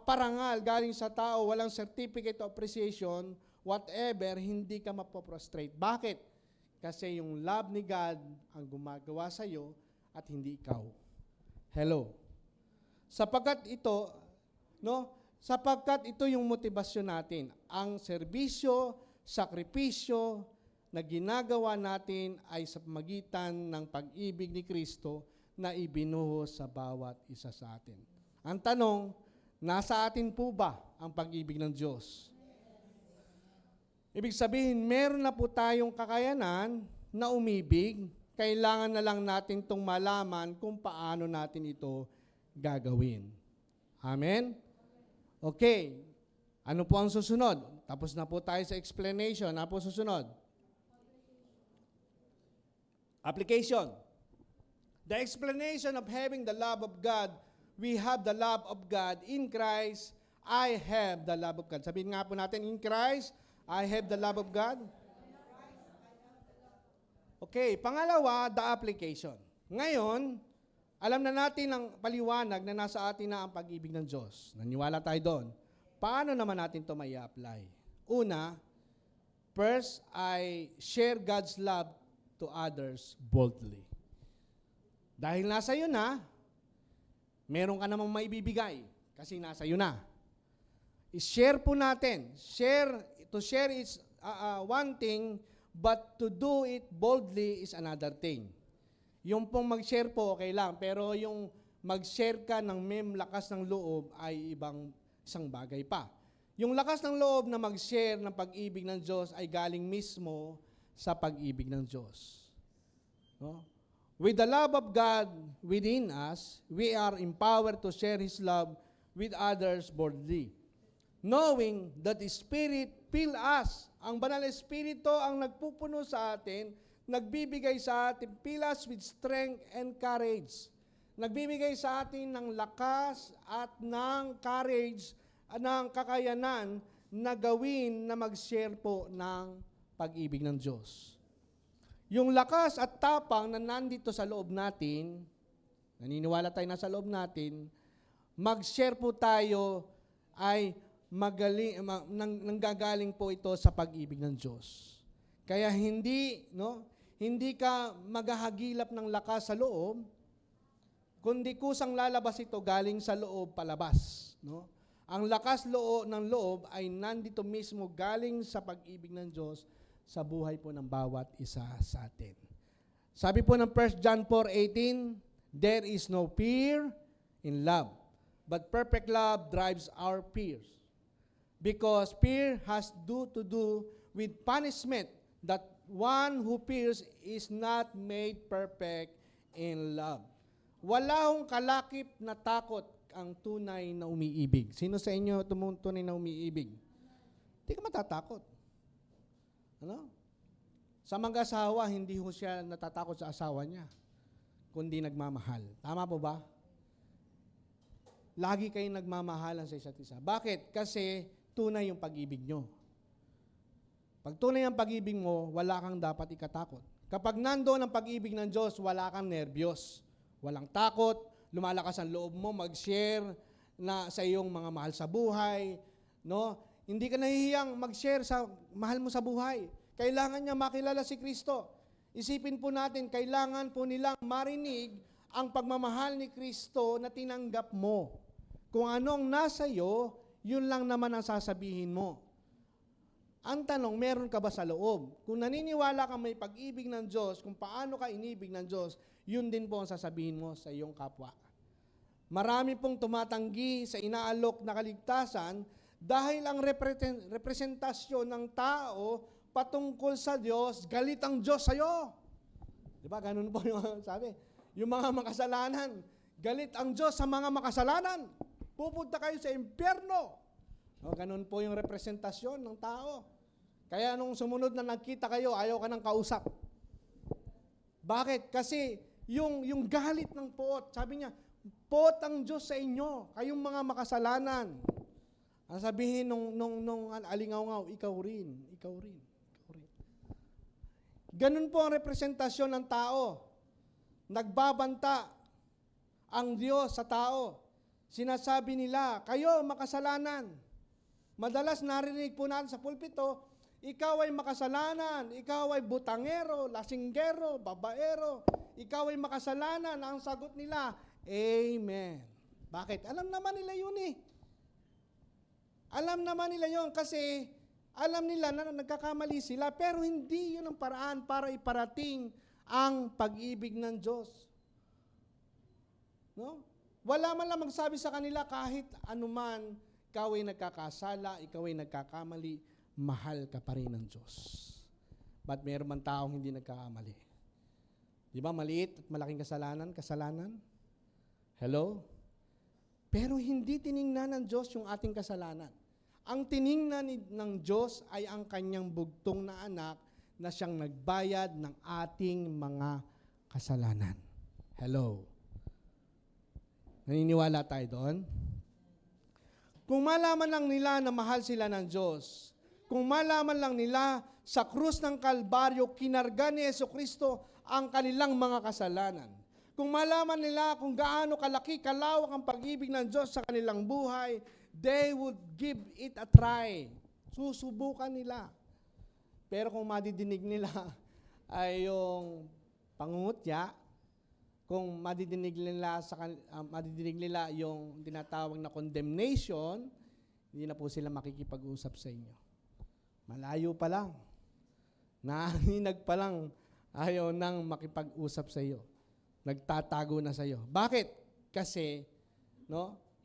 parangal galing sa tao, walang certificate of appreciation, whatever, hindi ka mapoprostrate. Bakit? Kasi yung love ni God ang gumagawa sa iyo at hindi ikaw. Hello. Sapagkat ito yung motibasyon natin. Ang serbisyo, sakripisyo na ginagawa natin ay sa pamagitan ng pag-ibig ni Kristo na ibinuhos sa bawat isa sa atin. Ang tanong, nasa atin po ba ang pag-ibig ng Diyos? Ibig sabihin, meron na po tayong kakayanan na umibig, kailangan na lang natin itong malaman kung paano natin ito gagawin. Amen? Okay. Ano po ang susunod? Tapos na po tayo sa explanation. Ano po susunod? Application. The explanation of having the love of God, we have the love of God in Christ, I have the love of God. Sabihin nga po natin, in Christ, I have the love of God. Okay, pangalawa, the application. Ngayon, alam na natin ang paliwanag na nasa atin na ang pag-ibig ng Diyos. Naniwala tayo doon. Paano naman natin ito may apply? Una, first, I share God's love to others boldly. Dahil nasa iyo na, meron ka namang maibibigay kasi nasa iyo na. I-share po natin. To share is one thing, but to do it boldly is another thing. Yung pong mag-share po, okay lang. Pero yung mag-share ka ng may lakas ng loob ay isang bagay pa. Yung lakas ng loob na mag-share ng pag-ibig ng Diyos ay galing mismo sa pag-ibig ng Diyos. No? With the love of God within us, we are empowered to share His love with others boldly. Knowing that the Spirit fill us. Ang Banal na Espiritu ang nagpupuno sa atin, nagbibigay sa atin, fill us with strength and courage. Nagbibigay sa atin ng lakas at ng courage, ng kakayanan na gawin na mag-share po ng pag-ibig ng Diyos. Yung lakas at tapang na nandito sa loob natin, naniniwala tayo na sa loob natin, mag-share po tayo ay nanggagaling po ito sa pag-ibig ng Diyos. Kaya hindi ka maghahagilap ng lakas sa loob, kundi kusang lalabas ito galing sa loob palabas. No? Ang lakas ng loob ay nandito mismo galing sa pag-ibig ng Diyos sa buhay po ng bawat isa sa atin. Sabi po ng 1 John 4:18, there is no fear in love, but perfect love drives our fears. Because fear has to do with punishment that one who fears is not made perfect in love. Wala hong kalakip na takot ang tunay na umiibig. Sino sa inyo tunay na umiibig? Hindi ka matatakot. Ano? Sa mag-asawa, hindi ho siya natatakot sa asawa niya, kundi nagmamahal. Tama po ba? Lagi kayong nagmamahalan sa isa't isa. Bakit? Kasi tunay yung pag-ibig nyo. Pag tunay ang pag-ibig mo, wala kang dapat ikatakot. Kapag nandoon ang pag-ibig ng Diyos, wala kang nerbiyos. Walang takot, lumalakas ang loob mo, mag-share na sa iyong mga mahal sa buhay. No? Hindi ka nahihiyang mag-share sa mahal mo sa buhay. Kailangan niya makilala si Kristo. Isipin po natin, kailangan po nilang marinig ang pagmamahal ni Kristo na tinanggap mo. Kung anong nasa iyo, yun lang naman ang sasabihin mo. Ang tanong, meron ka ba sa loob? Kung naniniwala ka may pag-ibig ng Diyos, kung paano ka inibig ng Diyos, yun din po ang sasabihin mo sa iyong kapwa. Marami pong tumatanggi sa inaalok na kaligtasan dahil ang representasyon ng tao patungkol sa Diyos, galit ang Diyos sa iyo. Di ba? Ganun po yung sabi. Yung mga makasalanan, galit ang Diyos sa mga makasalanan. Pupunta kayo sa impyerno. O, ganun po yung representasyon ng tao. Kaya nung sumunod na nagkita kayo, ayaw ka nang kausap. Bakit? Kasi yung galit ng poot, sabi niya, poot ang Diyos sa inyo, kayong mga makasalanan. Ang sabihin nung alingaw-ngaw, ikaw rin. Ganun po ang representasyon ng tao. Nagbabanta ang Diyos sa tao. Sinasabi nila, kayo makasalanan. Madalas narinig po natin sa pulpito, ikaw ay makasalanan, ikaw ay butangero, lasinggero, babaero, ikaw ay makasalanan. Ang sagot nila, Amen. Bakit? Alam naman nila yun eh. Alam naman nila yun kasi alam nila na nagkakamali sila, pero hindi yun ang paraan para iparating ang pag-ibig ng Diyos. No? Wala man lang magsabi sa kanila kahit anuman, ikaw ay nagkakasala, ikaw ay nagkakamali, mahal ka pa rin ng Diyos. Ba't meron man taong hindi nagkakamali? Di ba maliit at malaking kasalanan? Hello? Pero hindi tiningnan ng Diyos yung ating kasalanan. Ang tiningnan ng Diyos ay ang kanyang bugtong na anak na siyang nagbayad ng ating mga kasalanan. Hello? Naniniwala tayo doon? Kung malaman lang nila na mahal sila ng Diyos, kung malaman lang nila sa krus ng Kalbaryo, kinarga ni Jesucristo ang kanilang mga kasalanan. Kung malaman nila kung gaano kalaki, kalawak ang pag-ibig ng Diyos sa kanilang buhay, they would give it a try. Susubukan nila. Pero kung madidinig nila ay yung pangungutya, kung madidinig nila yung tinatawag na condemnation, hindi na po sila makikipag-usap sa inyo. Malayo pa lang. Naninag pa lang, ayaw nang makipag-usap sa iyo. Nagtatago na sa iyo. Bakit? Kasi,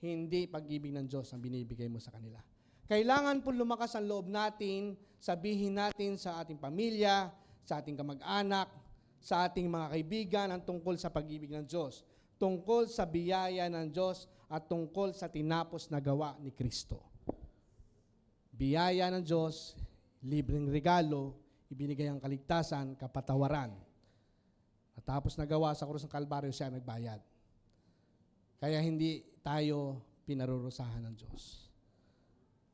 hindi pag-ibig ng Diyos ang binibigay mo sa kanila. Kailangan po lumakas ang loob natin, sabihin natin sa ating pamilya, sa ating kamag-anak, sa ating mga kaibigan ang tungkol sa pag-ibig ng Diyos, tungkol sa biyaya ng Diyos at tungkol sa tinapos na gawa ni Kristo. Biyaya ng Diyos, libreng regalo, ibinigay ang kaligtasan, kapatawaran. Natapos na gawa sa krus ng Kalbaryo, siya nagbayad. Kaya hindi tayo pinarurusahan ng Diyos.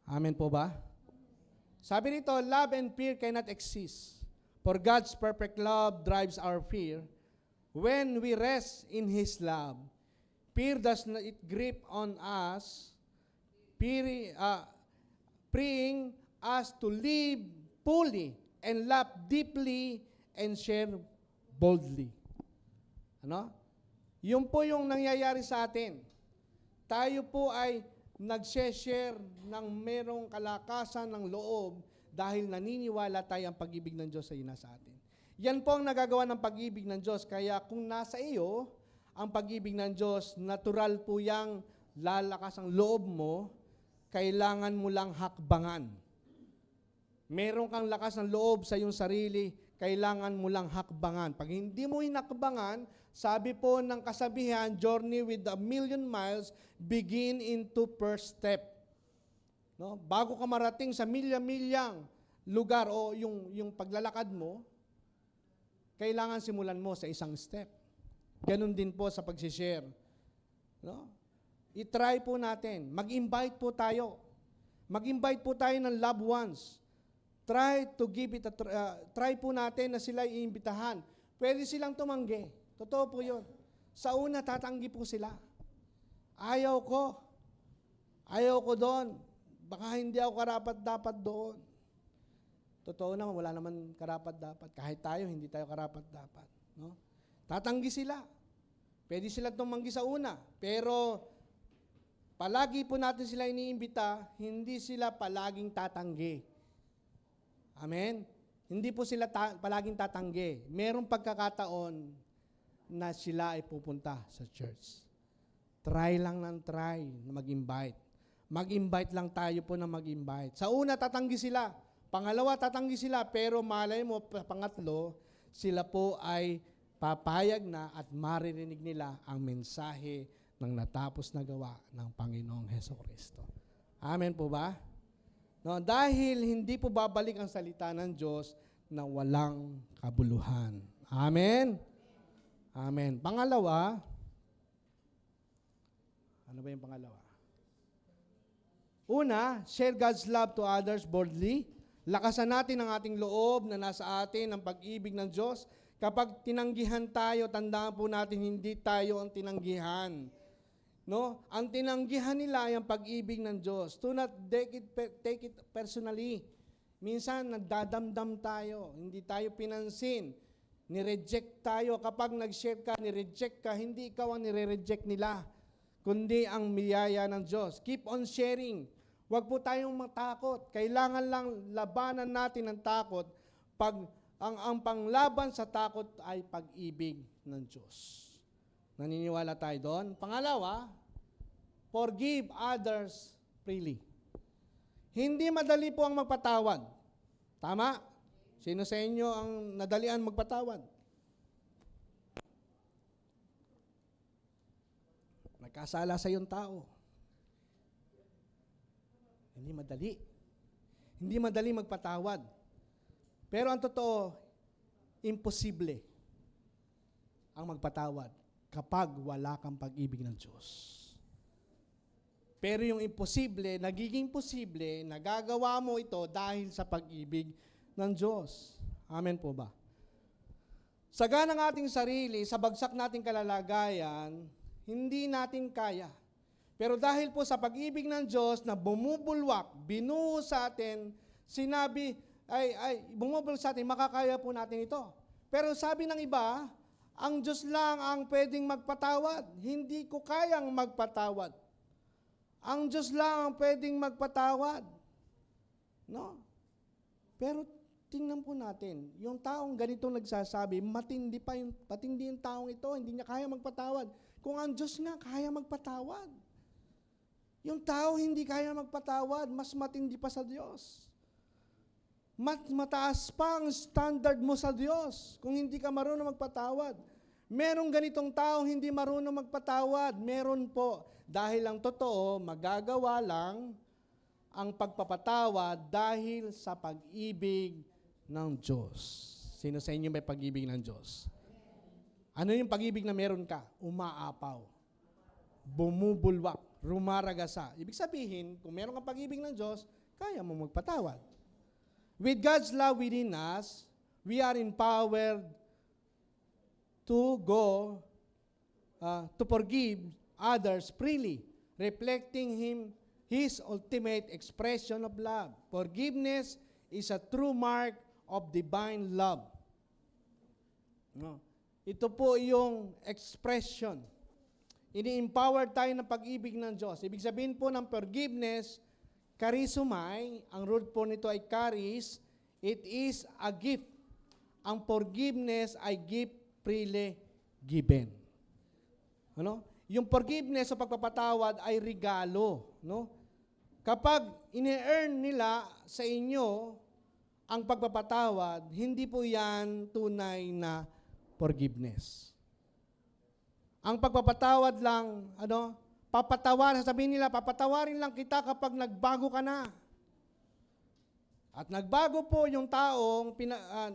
Amen po ba? Sabi nito, love and fear cannot exist. For God's perfect love drives our fear. When we rest in His love, fear does not grip on us, freeing us to live fully and love deeply and share boldly. Ano? Yun po yung nangyayari sa atin. Tayo po ay nag-share ng merong kalakasan ng loob dahil naniniwala tayo ang pag-ibig ng Diyos ay nasa atin. Yan po ang nagagawa ng pag-ibig ng Diyos. Kaya kung nasa iyo ang pag-ibig ng Diyos, natural po yang lalakas ang loob mo, kailangan mo lang hakbangan. Meron kang lakas ng loob sa iyong sarili, kailangan mo lang hakbangan. Pag hindi mo hinakbangan, sabi po ng kasabihan, journey with a million miles, begin into first step. No? Bago ka marating sa milya-milyang lugar o yung paglalakad mo, kailangan simulan mo sa isang step. Ganon din po sa pag-share. No? I-try po natin. Mag-invite po tayo. Mag-invite po tayo ng loved ones. Try to give it try po natin na sila iimbitahan. Pwede silang tumanggi. Totoo po yun. Sa una, tatanggi po sila. Ayaw ko doon. Baka hindi ako karapat-dapat doon. Totoo naman, wala naman karapat-dapat. Kahit tayo, hindi tayo karapat-dapat. No? Tatanggi sila. Pwede sila tumanggi sa una. Pero, palagi po natin sila iniimbita, hindi sila palaging tatanggi. Amen? Hindi po sila palaging tatanggi. Merong pagkakataon na sila ay pupunta sa church. Try lang ng try na mag-invite. Mag-invite lang tayo po na mag-invite. Sa una, tatanggi sila. Pangalawa, tatanggi sila. Pero malay mo, pangatlo, sila po ay papayag na at maririnig nila ang mensahe ng natapos na gawa ng Panginoong Hesukristo. Amen po ba? No, dahil hindi po babalik ang salita ng Diyos na walang kabuluhan. Amen? Amen. Pangalawa, ano ba yung pangalawa? Una, share God's love to others boldly. Lakasan natin ang ating loob na nasa atin ang pag-ibig ng Diyos. Kapag tinanggihan tayo, tandaan po natin, hindi tayo ang tinanggihan. No? Ang tinanggihan nila ay ang pag-ibig ng Diyos. Do not take it personally. Minsan, nagdadamdam tayo. Hindi tayo pinansin. Nireject tayo. Kapag nag-share ka, nireject ka, hindi ikaw ang nire-reject nila, kundi ang biyaya ng Diyos. Keep on sharing. Huwag po tayong matakot. Kailangan lang labanan natin ang takot pag ang panglaban sa takot ay pag-ibig ng Diyos. Naniniwala tayo doon. Pangalawa, forgive others freely. Hindi madali po ang magpatawad. Tama? Sino sa inyo ang nadalian magpatawad? Nagkasala sa iyong tao. Hindi madali. Hindi madali magpatawad. Pero ang totoo, imposible ang magpatawad kapag wala kang pag-ibig ng Diyos. Pero yung imposible, nagiging posible, nagagawa mo ito dahil sa pag-ibig ng Diyos. Amen po ba? Saga ng ating sarili, sa bagsak nating kalalagayan, hindi natin kaya. Pero dahil po sa pag-ibig ng Diyos na bumubulwak, binuo sa atin, sinabi, bumubulwak sa atin, makakaya po natin ito. Pero sabi ng iba, ang Diyos lang ang pwedeng magpatawad. Hindi ko kayang magpatawad. Ang Diyos lang ang pwedeng magpatawad. No? Pero tingnan po natin, yung taong ganito nagsasabi, matindi yung taong ito, hindi niya kaya magpatawad. Kung ang Diyos nga kaya magpatawad. Yung tao hindi kaya magpatawad, mas matindi pa sa Diyos. Mataas pa ang standard mo sa Diyos kung hindi ka marunong magpatawad. Merong ganitong tao hindi marunong magpatawad. Meron po. Dahil ang totoo, magagawa lang ang pagpapatawad dahil sa pag-ibig ng Diyos. Sino sa inyo may pag-ibig ng Diyos? Ano yung pag-ibig na meron ka? Umaapaw. Bumubulwak. Rumaragasa. Ibig sabihin, kung meron kang pag-ibig ng Diyos, kaya mo magpatawad. With God's love within us, we are empowered to go, to forgive others freely, reflecting His ultimate expression of love. Forgiveness is a true mark of divine love. No? Ito po yung expression. Ini-empower tayo ng pag-ibig ng Diyos. Ibig sabihin po ng forgiveness, charisomai, ang root po nito ay charis, it is a gift. Ang forgiveness ay gift freely given. Ano? Yung forgiveness o pagpapatawad ay regalo. No? Kapag ini-earn nila sa inyo ang pagpapatawad, hindi po yan tunay na forgiveness. Ang pagpapatawad lang, sasabihin nila, papatawarin lang kita kapag nagbago ka na. At nagbago po yung taong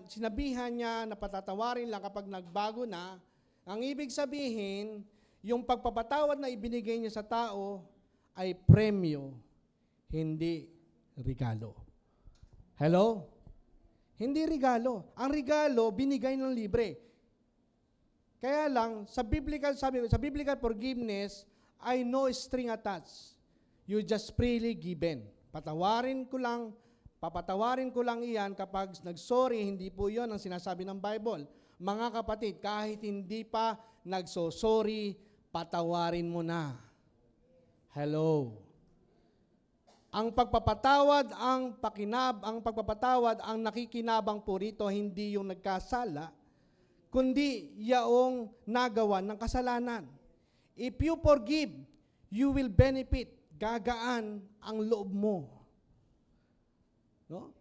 sinabihan niya na patatawarin lang kapag nagbago na. Ang ibig sabihin, yung pagpapatawad na ibinigay niya sa tao ay premyo, hindi regalo. Hello? Hindi regalo. Ang regalo, binigay ng libre. Kaya lang, sa biblical forgiveness, ay no string attached. You just freely given. Papatawarin ko lang iyan kapag nagsorry, hindi po yon ang sinasabi ng Bible. Mga kapatid, kahit hindi pa nagsosorry, patawarin mo na. Hello. Ang pagpapatawad, ang pagpapatawad, ang nakikinabang po rito, hindi yung nagkasala, kundi yaong nagawa ng kasalanan. If you forgive, you will benefit. Gagaan ang loob mo. No?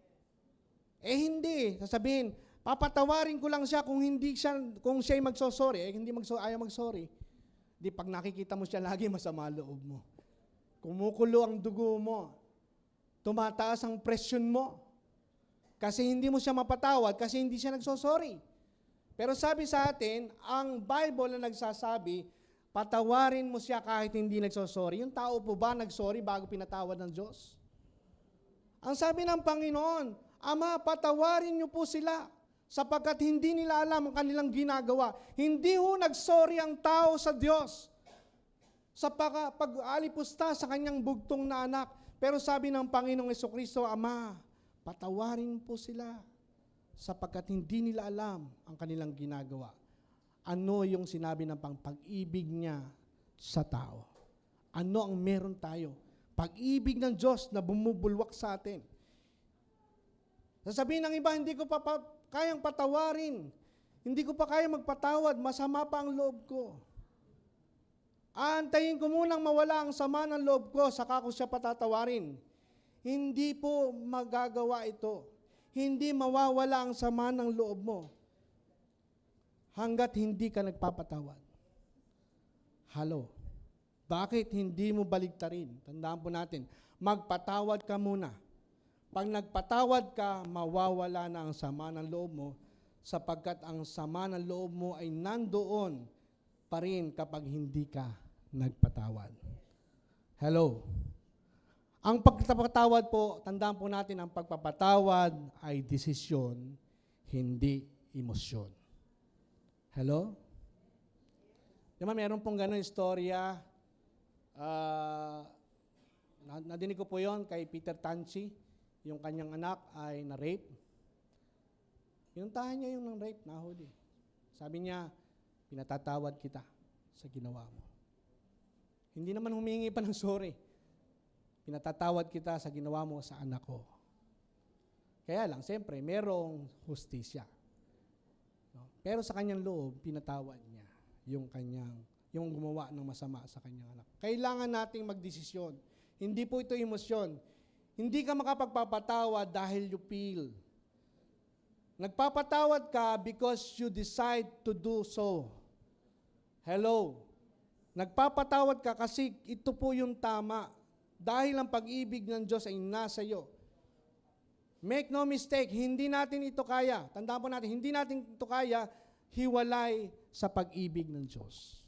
Hindi. Sasabihin, papatawarin ko lang siya kung siya'y magsosorry. Ayaw magsorry. Di pag nakikita mo siya lagi, masama loob mo. Kumukulo ang dugo mo. Tumataas ang presyon mo. Kasi hindi mo siya mapatawad, kasi hindi siya nagsosorry. Pero sabi sa atin, ang Bible na nagsasabi, patawarin mo siya kahit hindi nagsosorry. Yung tao po ba nagsorry bago pinatawad ng Diyos? Ang sabi ng Panginoon, Ama, patawarin niyo po sila sapagkat hindi nila alam ang kanilang ginagawa. Hindi ho nagsorry ang tao sa Diyos sa pag-alipusta sa kanyang bugtong na anak. Pero sabi ng Panginoong Jesucristo, Ama, patawarin po sila sapagkat hindi nila alam ang kanilang ginagawa. Ano yung sinabi ng pag-ibig niya sa tao? Ano ang meron tayo? Pag-ibig ng Diyos na bumubulwak sa atin. Sasabihin ng iba, hindi ko pa kayang patawarin. Hindi ko pa kayang magpatawad. Masama pa ang loob ko. Aantayin ko munang mawala ang sama ng loob ko, saka ko siya patatawarin. Hindi po magagawa ito. Hindi mawawala ang sama ng loob mo hanggat hindi ka nagpapatawad. Halo. Bakit hindi mo baligtarin? Tandaan po natin, magpatawad ka muna. Pag nagpatawad ka, mawawala na ang sama ng loob mo sapagkat ang sama ng loob mo ay nandoon pa rin kapag hindi ka nagpatawad. Hello. Ang pagpapatawad po, tandaan po natin, ang pagpapatawad ay desisyon, hindi emosyon. Hello? Diba, meron pong gano'ng istorya. Nadinig ko po yon kay Peter Tanchi, yung kanyang anak ay na-rape. Pinuntahan niya yung na-rape, nahuli. Sabi niya, pinatatawad kita sa ginawa mo. Hindi naman humingi pa ng sorry. Pinatatawad kita sa ginawa mo sa anak ko. Kaya lang, siyempre, merong hustisya. No? Pero sa kanyang loob, pinatawad niya yung gumawa ng masama sa kanyang anak. Kailangan nating magdesisyon. Hindi po ito emosyon. Hindi ka makapagpapatawad dahil you feel. Nagpapatawad ka because you decide to do so. Hello. Nagpapatawad ka kasi ito po yung tama. Dahil ang pag-ibig ng Diyos ay nasa iyo. Make no mistake, hindi natin ito kaya. Tandaan po natin, hindi natin ito kaya hiwalay sa pag-ibig ng Diyos.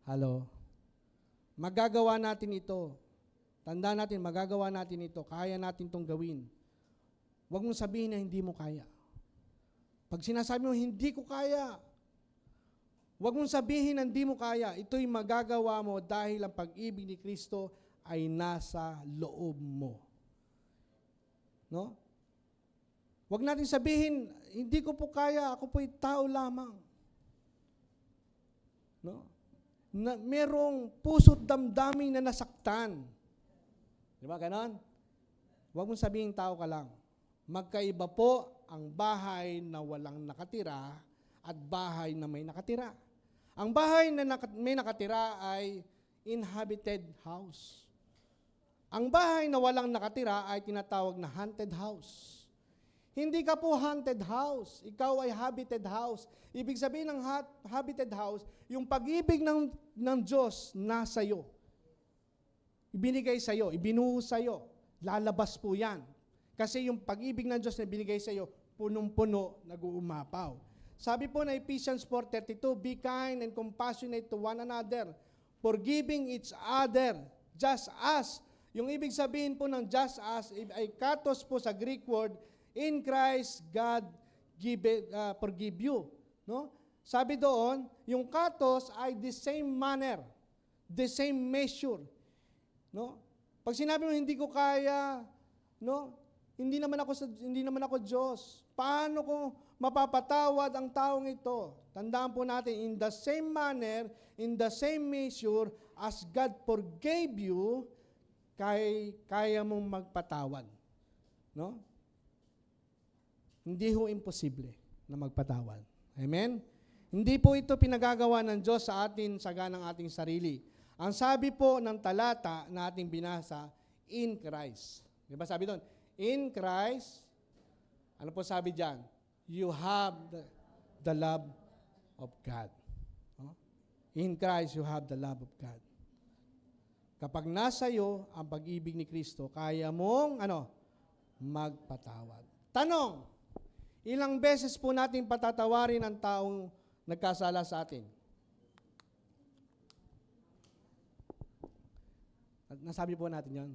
Hello? Magagawa natin ito. Tandaan natin, magagawa natin ito. Kaya natin itong gawin. Huwag mong sabihin na hindi mo kaya. Pag sinasabi mo, hindi ko kaya, huwag mong sabihin na hindi mo kaya. Ito'y magagawa mo dahil ang pag-ibig ni Kristo ay nasa loob mo. No? Huwag natin sabihin, hindi ko po kaya, ako po'y tao lamang. No? Merong puso't damdamin na nasaktan. Di ba ganon? Huwag mong sabihin tao ka lang. Magkaiba po ang bahay na walang nakatira at bahay na may nakatira. Ang bahay na may nakatira ay inhabited house. Ang bahay na walang nakatira ay tinatawag na haunted house. Hindi ka po haunted house. Ikaw ay habited house. Ibig sabihin ng habited house, yung pag-ibig ng Diyos nasa iyo. Ibinigay sa iyo, ibinuhos sa iyo. Lalabas po yan. Kasi yung pag-ibig ng Diyos na binigay sa iyo, punong-puno, nag-uumapaw. Sabi po na Ephesians 4:32, be kind and compassionate to one another, forgiving each other, just as. Yung ibig sabihin po ng just as ay katos po sa Greek word, in Christ, God forgive you. No? Sabi doon, yung katos ay the same manner, the same measure. No? Pag sinabi mo hindi ko kaya, no? Hindi naman ako Diyos. Paano ko mapapatawad ang taong ito? Tandaan po natin, in the same manner, in the same measure as God forgave you, kaya mong magpatawad. No? Hindi ho imposible na magpatawad. Amen? Hindi po ito pinagagawa ng Diyos sa atin sa ganang ating sarili. Ang sabi po ng talata na ating binasa, in Christ. Di ba sabi doon? In Christ, ano po sabi diyan? You have the love of God. In Christ, you have the love of God. Kapag nasa iyo ang pag-ibig ni Kristo, kaya mong magpatawad. Tanong, ilang beses po natin patatawarin ang taong nagkasala sa atin? Nasabi po natin yan.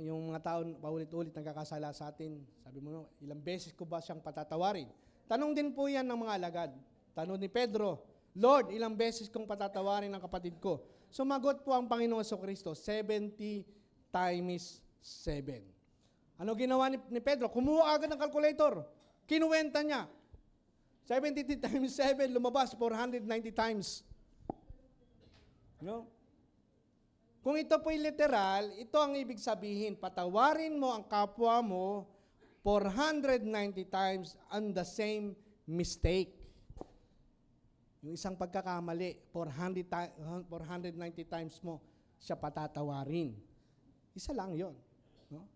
Yung mga tao paulit-ulit nagkakasala sa atin, sabi mo, ilang beses ko ba siyang patatawarin? Tanong din po yan ng mga alagad. Tanong ni Pedro, Lord, ilang beses kong patatawarin ang kapatid ko? Sumagot po ang Panginoon Jesucristo, 70 times 7. Ano ginawa ni Pedro? Kumuha agad ng calculator. Kinuwenta niya. 70 times 7, lumabas 490 times. No? Kung ito po'y literal, ito ang ibig sabihin, patawarin mo ang kapwa mo 490 times on the same mistake. Yung isang pagkakamali, 490 times mo siya patatawarin. Isa lang yon. No?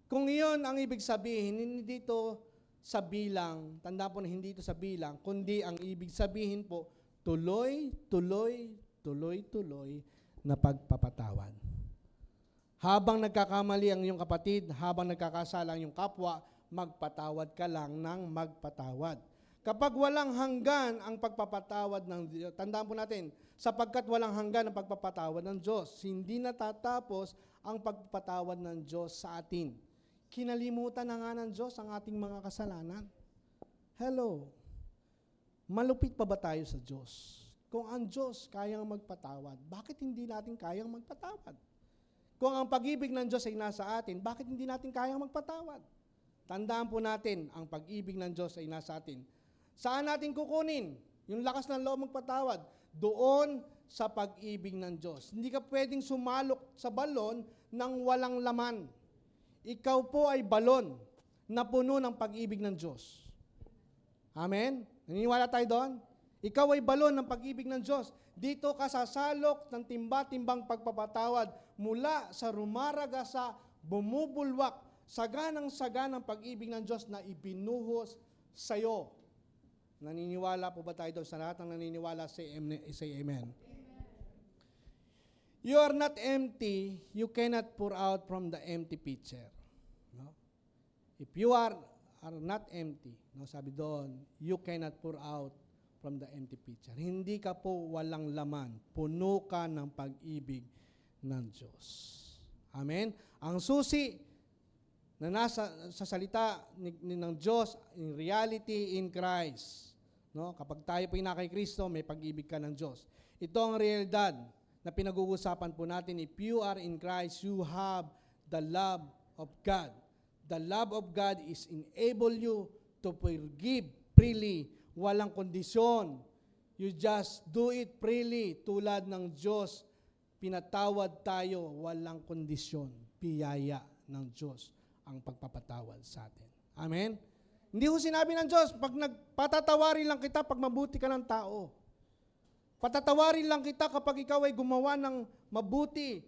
Kung iyon ang ibig sabihin, hindi ito sa bilang, tandaan po na hindi ito sa bilang, kundi ang ibig sabihin po, tuloy na pagpapatawad. Habang nagkakamali ang iyong kapatid, habang nagkakasala ang iyong kapwa, magpatawad ka lang ng magpatawad. Kapag walang hanggan ang pagpapatawad ng Diyos, tandaan po natin, sapagkat walang hanggan ang pagpapatawad ng Diyos, hindi natatapos ang pagpapatawad ng Diyos sa atin. Kinalimutan na nga ng Diyos ang ating mga kasalanan. Hello, malupit pa ba tayo sa Diyos? Kung ang Diyos kayang magpatawad, bakit hindi natin kayang magpatawad? Kung ang pag-ibig ng Diyos ay nasa atin, bakit hindi natin kayang magpatawad? Tandaan po natin, ang pag-ibig ng Diyos ay nasa atin. Saan natin kukunin yung lakas ng loob magpatawad? Doon sa pag-ibig ng Diyos. Hindi ka pwedeng sumalok sa balon nang walang laman. Ikaw po ay balon na puno ng pag-ibig ng Diyos. Amen? Naniniwala tayo doon? Ikaw ay balon ng pag-ibig ng Diyos. Dito ka sasalok ng timba-timbang pagpapatawad mula sa rumaraga sa bumubulwak, saganang-saganang pag-ibig ng Diyos na ibinuhos sa iyo. Naniniwala po ba tayo doon? Sa lahat ng naniniwala, say amen. You are not empty, you cannot pour out from the empty pitcher. No? If you are not empty, no, sabi doon, you cannot pour out from the empty pitcher. Hindi ka po walang laman. Puno ka ng pag-ibig ng Diyos. Amen? Ang susi na nasa sa salita ng Diyos, in reality, in Christ. No? Kapag tayo po ina kay Kristo, may pag-ibig ka ng Diyos. Ito ang realidad na pinag-uusapan po natin. If you are in Christ, you have the love of God. The love of God is enable you to forgive freely, walang kondisyon. You just do it freely, tulad ng Diyos. Pinatawad tayo, walang kondisyon. Biyaya ng Diyos ang pagpapatawad sa atin. Amen? Hindi ko sinabi ng Diyos, pag patatawarin lang kita pag mabuti ka ng tao. Patatawarin lang kita kapag ikaw ay gumawa ng mabuti.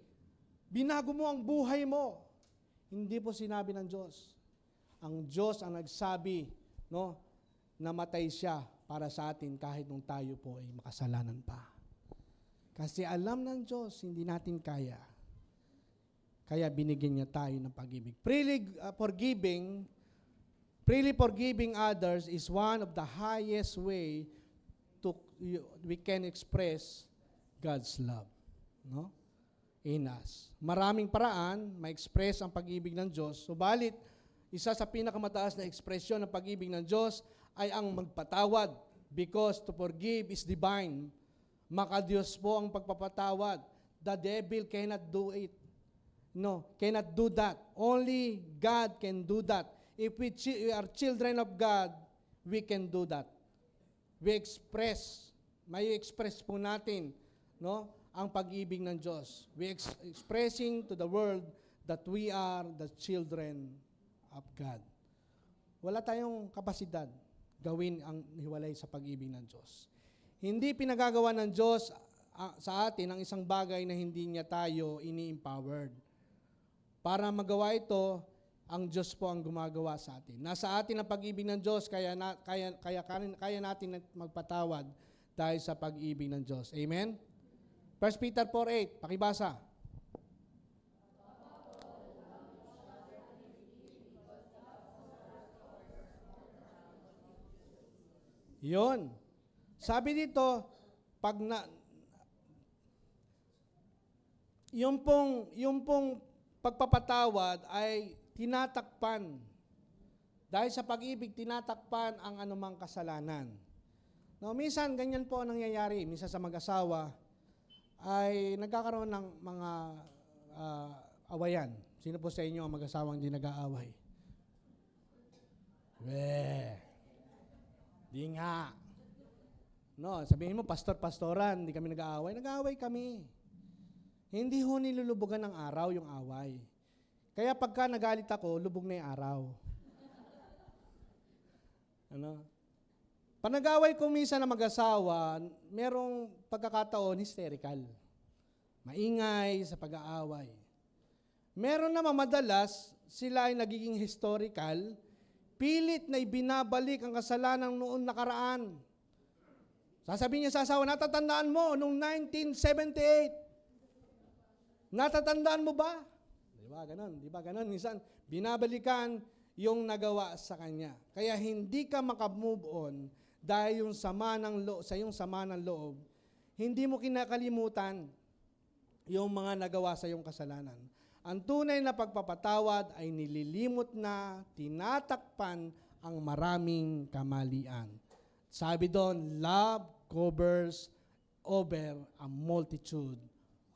Binago mo ang buhay mo. Hindi po sinabi ng Diyos. ang Diyos ang nagsabi, no, namatay siya para sa atin kahit nung tayo po ay makasalanan pa. Kasi alam ng Diyos, hindi natin kaya. Kaya binigyan niya tayo ng pag-ibig. Freely forgiving others is one of the highest way we can express God's love, no? In us. Maraming paraan ma-express ang pag-ibig ng Diyos. Subalit, isa sa pinakamataas na ekspresyon ng pag-ibig ng Diyos ay ang magpatawad, because to forgive is divine. Maka-Diyos po ang pagpapatawad. The devil cannot do it. No, cannot do that. Only God can do that. If we are children of God, we can do that. May express po natin, no, ang pag-ibig ng Diyos. We expressing to the world that we are the children of God. Wala tayong kapasidad gawin ang hiwalay sa pag-ibig ng Diyos. Hindi pinagagawa ng Diyos sa atin ang isang bagay na hindi niya tayo ini-empowered. Para magawa ito, ang Diyos po ang gumagawa sa atin. Nasa atin ang pag-ibig ng Diyos, kaya natin magpatawad dahil sa pag-ibig ng Diyos. Amen? 1 Peter 4:8, pakibasa. Yun. Sabi dito, yung pong pagpapatawad ay tinatakpan. Dahil sa pag-ibig, tinatakpan ang anumang kasalanan. No, minsan, ganyan po ang nangyayari. Minsan sa mag-asawa, ay nagkakaroon ng mga awayan. Sino po sa inyo ang mag-asawang hindi nag-aaway? Di nga. No, sabihin mo, pastor-pastoran, hindi kami nag-aaway. Nag-aaway kami. Hindi ho nilulubugan ng araw yung away. Kaya pagka nagalit ako, lubog na yung araw. Ano? Pag nag-away ko minsan na mag-asawa, merong pagkakataon hysterical. Maingay sa pag-aaway. Meron naman madalas, sila ay nagiging historical, pilit na ibinabalik ang kasalanan noon nakaraan. Sasabihin niya sa asawa, natatandaan mo noong 1978. Natatandaan mo ba? Di ba ganon? Minsan, binabalikan yung nagawa sa kanya. Kaya hindi ka makamove on dahil yung sa iyong sama ng loob, hindi mo kinakalimutan yung mga nagawa sa iyong kasalanan. Ang tunay na pagpapatawad ay nililimot na, tinatakpan ang maraming kamalian. Sabi doon, love covers over a multitude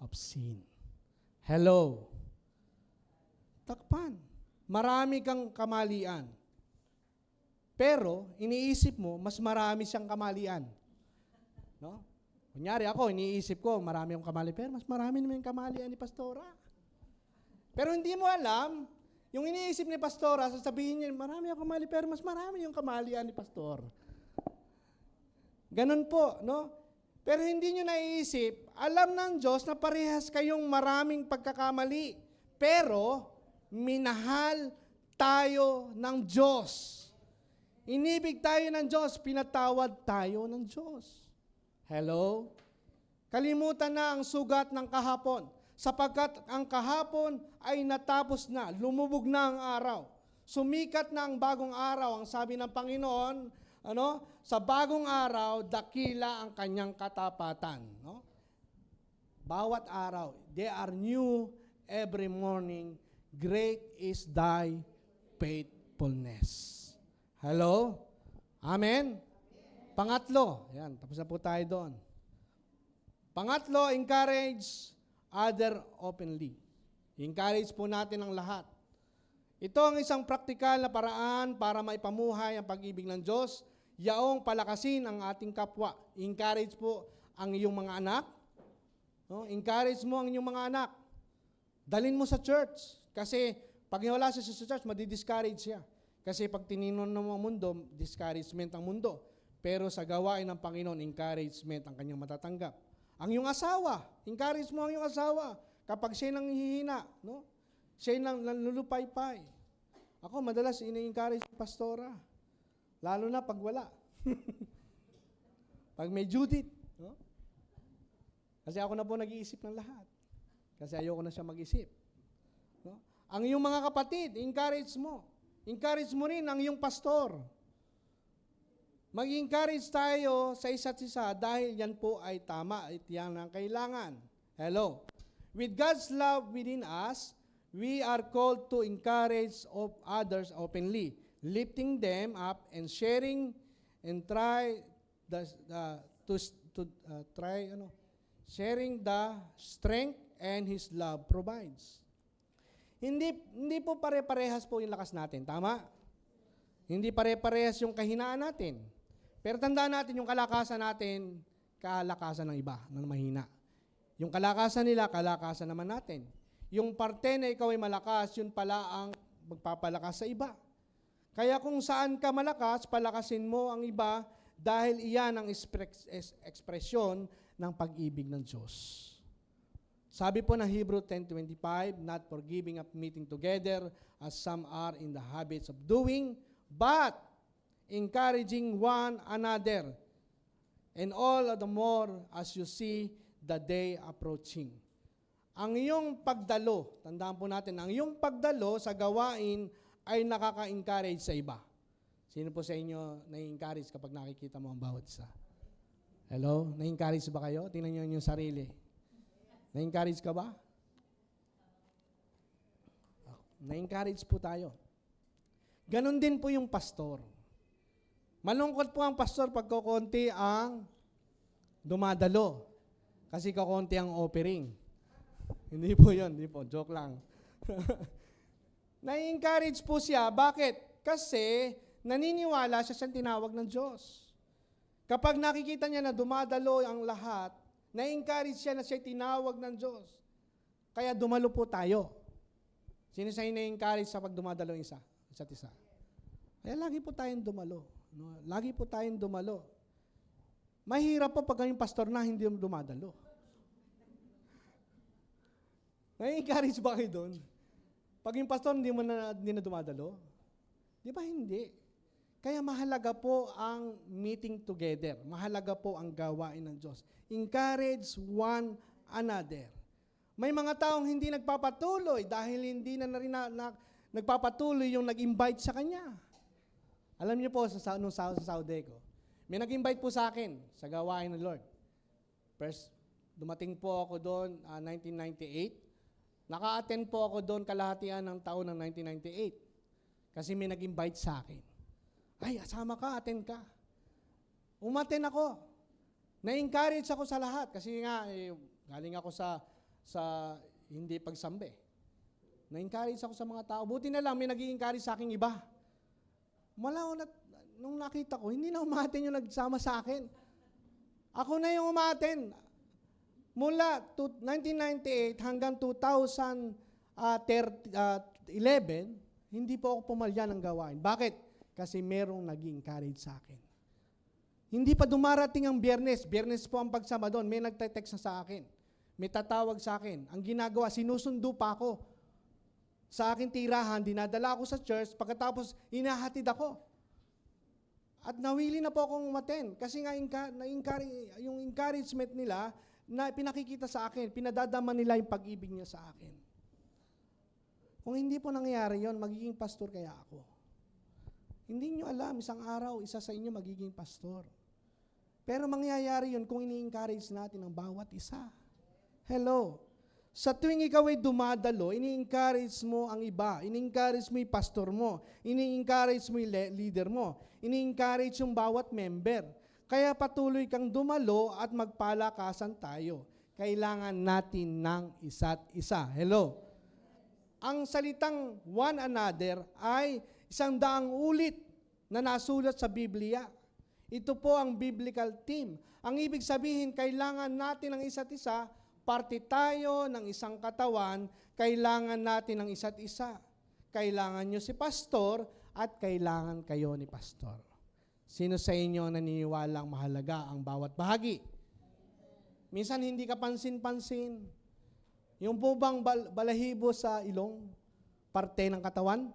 of sin. Hello. Takpan. Marami kang kamalian. Pero, iniisip mo, mas marami siyang kamalian. No? Kunyari ako, iniisip ko, marami akong kamalian. Pero mas marami naman yung kamalian ni Pastora. Pero hindi mo alam, yung iniisip ni Pastora, sasabihin niya, marami akong kamalian, pero mas marami yung kamalian ni Pastor. Ganun po, no? Pero hindi nyo naiisip, alam ng Diyos na parehas kayong maraming pagkakamali. Pero, minahal tayo ng Diyos. Inibig tayo ng Diyos, pinatawad tayo ng Diyos. Hello? Kalimutan na ang sugat ng kahapon, sapagkat ang kahapon ay natapos na, lumubog na ang araw. Sumikat na ang bagong araw, ang sabi ng Panginoon, sa bagong araw, dakila ang kanyang katapatan. No? Bawat araw, they are new every morning. Great is thy faithfulness. Hello? Amen? Pangatlo, yan, tapos na po tayo doon. Pangatlo, encourage other openly. Encourage po natin ang lahat. Ito ang isang praktikal na paraan para maipamuhay ang pag-ibig ng Diyos, yaong palakasin ang ating kapwa. Encourage po ang iyong mga anak. No? Encourage mo ang iyong mga anak. Dalhin mo sa church. Kasi pag wala siya sa church, madi-discourage siya. Kasi pag tininon ng mga mundo, discouragement ang mundo. Pero sa gawain ng Panginoon, encouragement ang kanyang matatanggap. Ang iyong asawa, encourage mo ang iyong asawa. Kapag siya nang hihina, no? Siya nang lulupaypay. Ako, madalas ini-encourage yung pastora. Lalo na pag wala. Pag may Judith. No? Kasi ako na po nag-iisip ng lahat. Kasi ayoko na siya mag-isip. No? Ang iyong mga kapatid, encourage mo. Encourage mo rin ang iyong pastor. Mag-encourage tayo sa isa't isa dahil yan po ay tama at yan ang kailangan. Hello. With God's love within us, we are called to encourage of others openly, lifting them up and sharing and sharing the strength and His love provides. Hindi po pare-parehas po yung lakas natin, tama? Hindi pare-parehas yung kahinaan natin. Pero tandaan natin yung kalakasan natin, kalakasan ng iba, ng mahina. Yung kalakasan nila, kalakasan naman natin. Yung parte na ikaw ay malakas, yun pala ang magpapalakas sa iba. Kaya kung saan ka malakas, palakasin mo ang iba dahil iyan ang ekspresyon ng pag-ibig ng Diyos. Sabi po ng Hebrew 10:25, not for giving up meeting together as some are in the habits of doing, but encouraging one another, and all the more as you see the day approaching. Ang iyong pagdalo, tandaan po natin, ang iyong pagdalo sa gawain ay nakaka-encourage sa iba. Sino po sa inyo na-encourage kapag nakikita mo ang bawat isa? Hello? Na-encourage ba kayo? Tingnan niyo yung sarili. Na-encourage ka ba? Na-encourage po tayo. Ganon din po yung pastor. Malungkot po ang pastor pag kukunti ang dumadalo. Kasi kukunti ang offering. Hindi po yun, hindi po. Joke lang. Na-encourage po siya. Bakit? Kasi naniniwala siya sa tinawag ng Diyos. Kapag nakikita niya na dumadalo ang lahat, na-encourage siya na siya tinawag ng Diyos. Kaya dumalo po tayo. Sino sa'yo na-encourage sa pag dumadalo isa't isa? Kaya lagi po tayong dumalo. No? Lagi po tayong dumalo. Mahirap po pag yung pastor na hindi dumadalo. Na-encourage ba kayo doon? Pag yung pastor hindi na dumadalo? Di ba hindi? Kaya mahalaga po ang meeting together. Mahalaga po ang gawain ng Diyos. Encourage one another. May mga taong hindi nagpapatuloy dahil hindi na rin nagpapatuloy yung nag-invite sa kanya. Alam niyo po, sa Saudi ko, may nag-invite po sa akin sa gawain ng Lord. First, dumating po ako doon 1998. Naka-attend po ako doon kalahatian ng taon ng 1998. Kasi may nag-invite sa akin. Ay, asama ka, attend ka. Umattend ako. Na-encourage ako sa lahat. Kasi nga, galing ako sa hindi pagsambi. Na-encourage ako sa mga tao. Buti na lang, may nag-i-encourage sa akin iba. Nung nakita ko, hindi na umattend yung nagsama sa akin. Ako na yung umattend. Mula 1998 hanggang 2011, hindi po ako pumalya ng gawain. Bakit? Kasi merong nag-encourage sa akin. Hindi pa dumarating ang Biyernes. Biyernes po ang pagsama doon. May nagte-text na sa akin. May tatawag sa akin. Ang ginagawa, sinusundo pa ako. Sa aking tirahan, dinadala ako sa church, pagkatapos hinahatid ako. At nawili na po akong umattend. Kasi nga yung encouragement nila, na pinakikita sa akin, pinadadama nila yung pag-ibig niya sa akin. Kung hindi po nangyayari yon, magiging pastor kaya ako. Hindi nyo alam, isang araw, isa sa inyo magiging pastor. Pero mangyayari yon kung ini-encourage natin ang bawat isa. Hello. Sa tuwing ikaw ay dumadalo, ini-encourage mo ang iba. Ini-encourage mo yung pastor mo. Ini-encourage mo yung leader mo. Ini-encourage yung bawat member. Kaya patuloy kang dumalo at magpalakasan tayo. Kailangan natin ng isa't isa. Hello. Ang salitang one another ay 100 ulit na nasulat sa Biblia. Ito po ang biblical theme. Ang ibig sabihin, kailangan natin ng isa't isa, parte tayo ng isang katawan, kailangan natin ng isa't isa. Kailangan nyo si pastor at kailangan kayo ni pastor. Sino sa inyo naniniwalang mahalaga ang bawat bahagi? Minsan hindi ka pansin-pansin. Yung po bang balahibo sa ilong, parte ng katawan?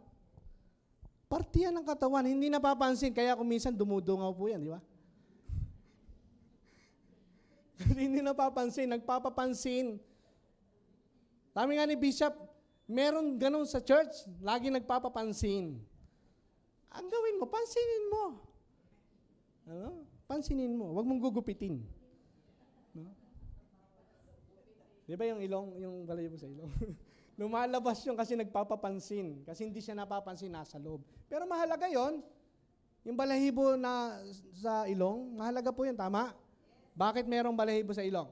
Parte yan ng katawan, hindi napapansin. Kaya kung minsan dumudungaw po yan, di ba? Kasi hindi napapansin, nagpapapansin. Sabi nga ni Bishop, meron ganun sa church, lagi nagpapapansin. Ang gawin mo, pansinin mo. Ano? Pansinin mo, huwag mong gugupitin. No? Di ba yung ilong, yung balayo mo sa ilong? Lumalabas yung kasi nagpapapansin. Kasi hindi siya napapansin, nasa loob. Pero mahalaga yon. Yung balahibo na sa ilong, mahalaga po yun, tama? Bakit merong balahibo sa ilong?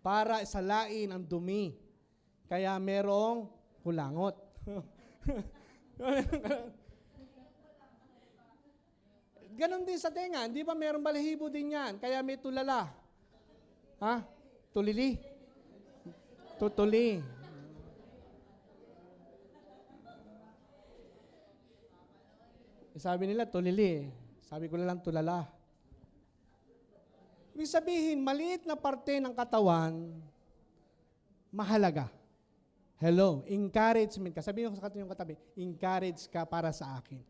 Para salain ang dumi. Kaya merong kulangot. Ganon din sa tenga. Di ba merong balahibo din yan? Kaya may tulala. Ha? Tulili? Tutuli. Sabi nila, tulili. Sabi ko lang, tulala. Ibig sabihin, maliit na parte ng katawan, mahalaga. Hello, encouragement ka. Sabihin ko sa yung katabi, encourage ka para sa akin.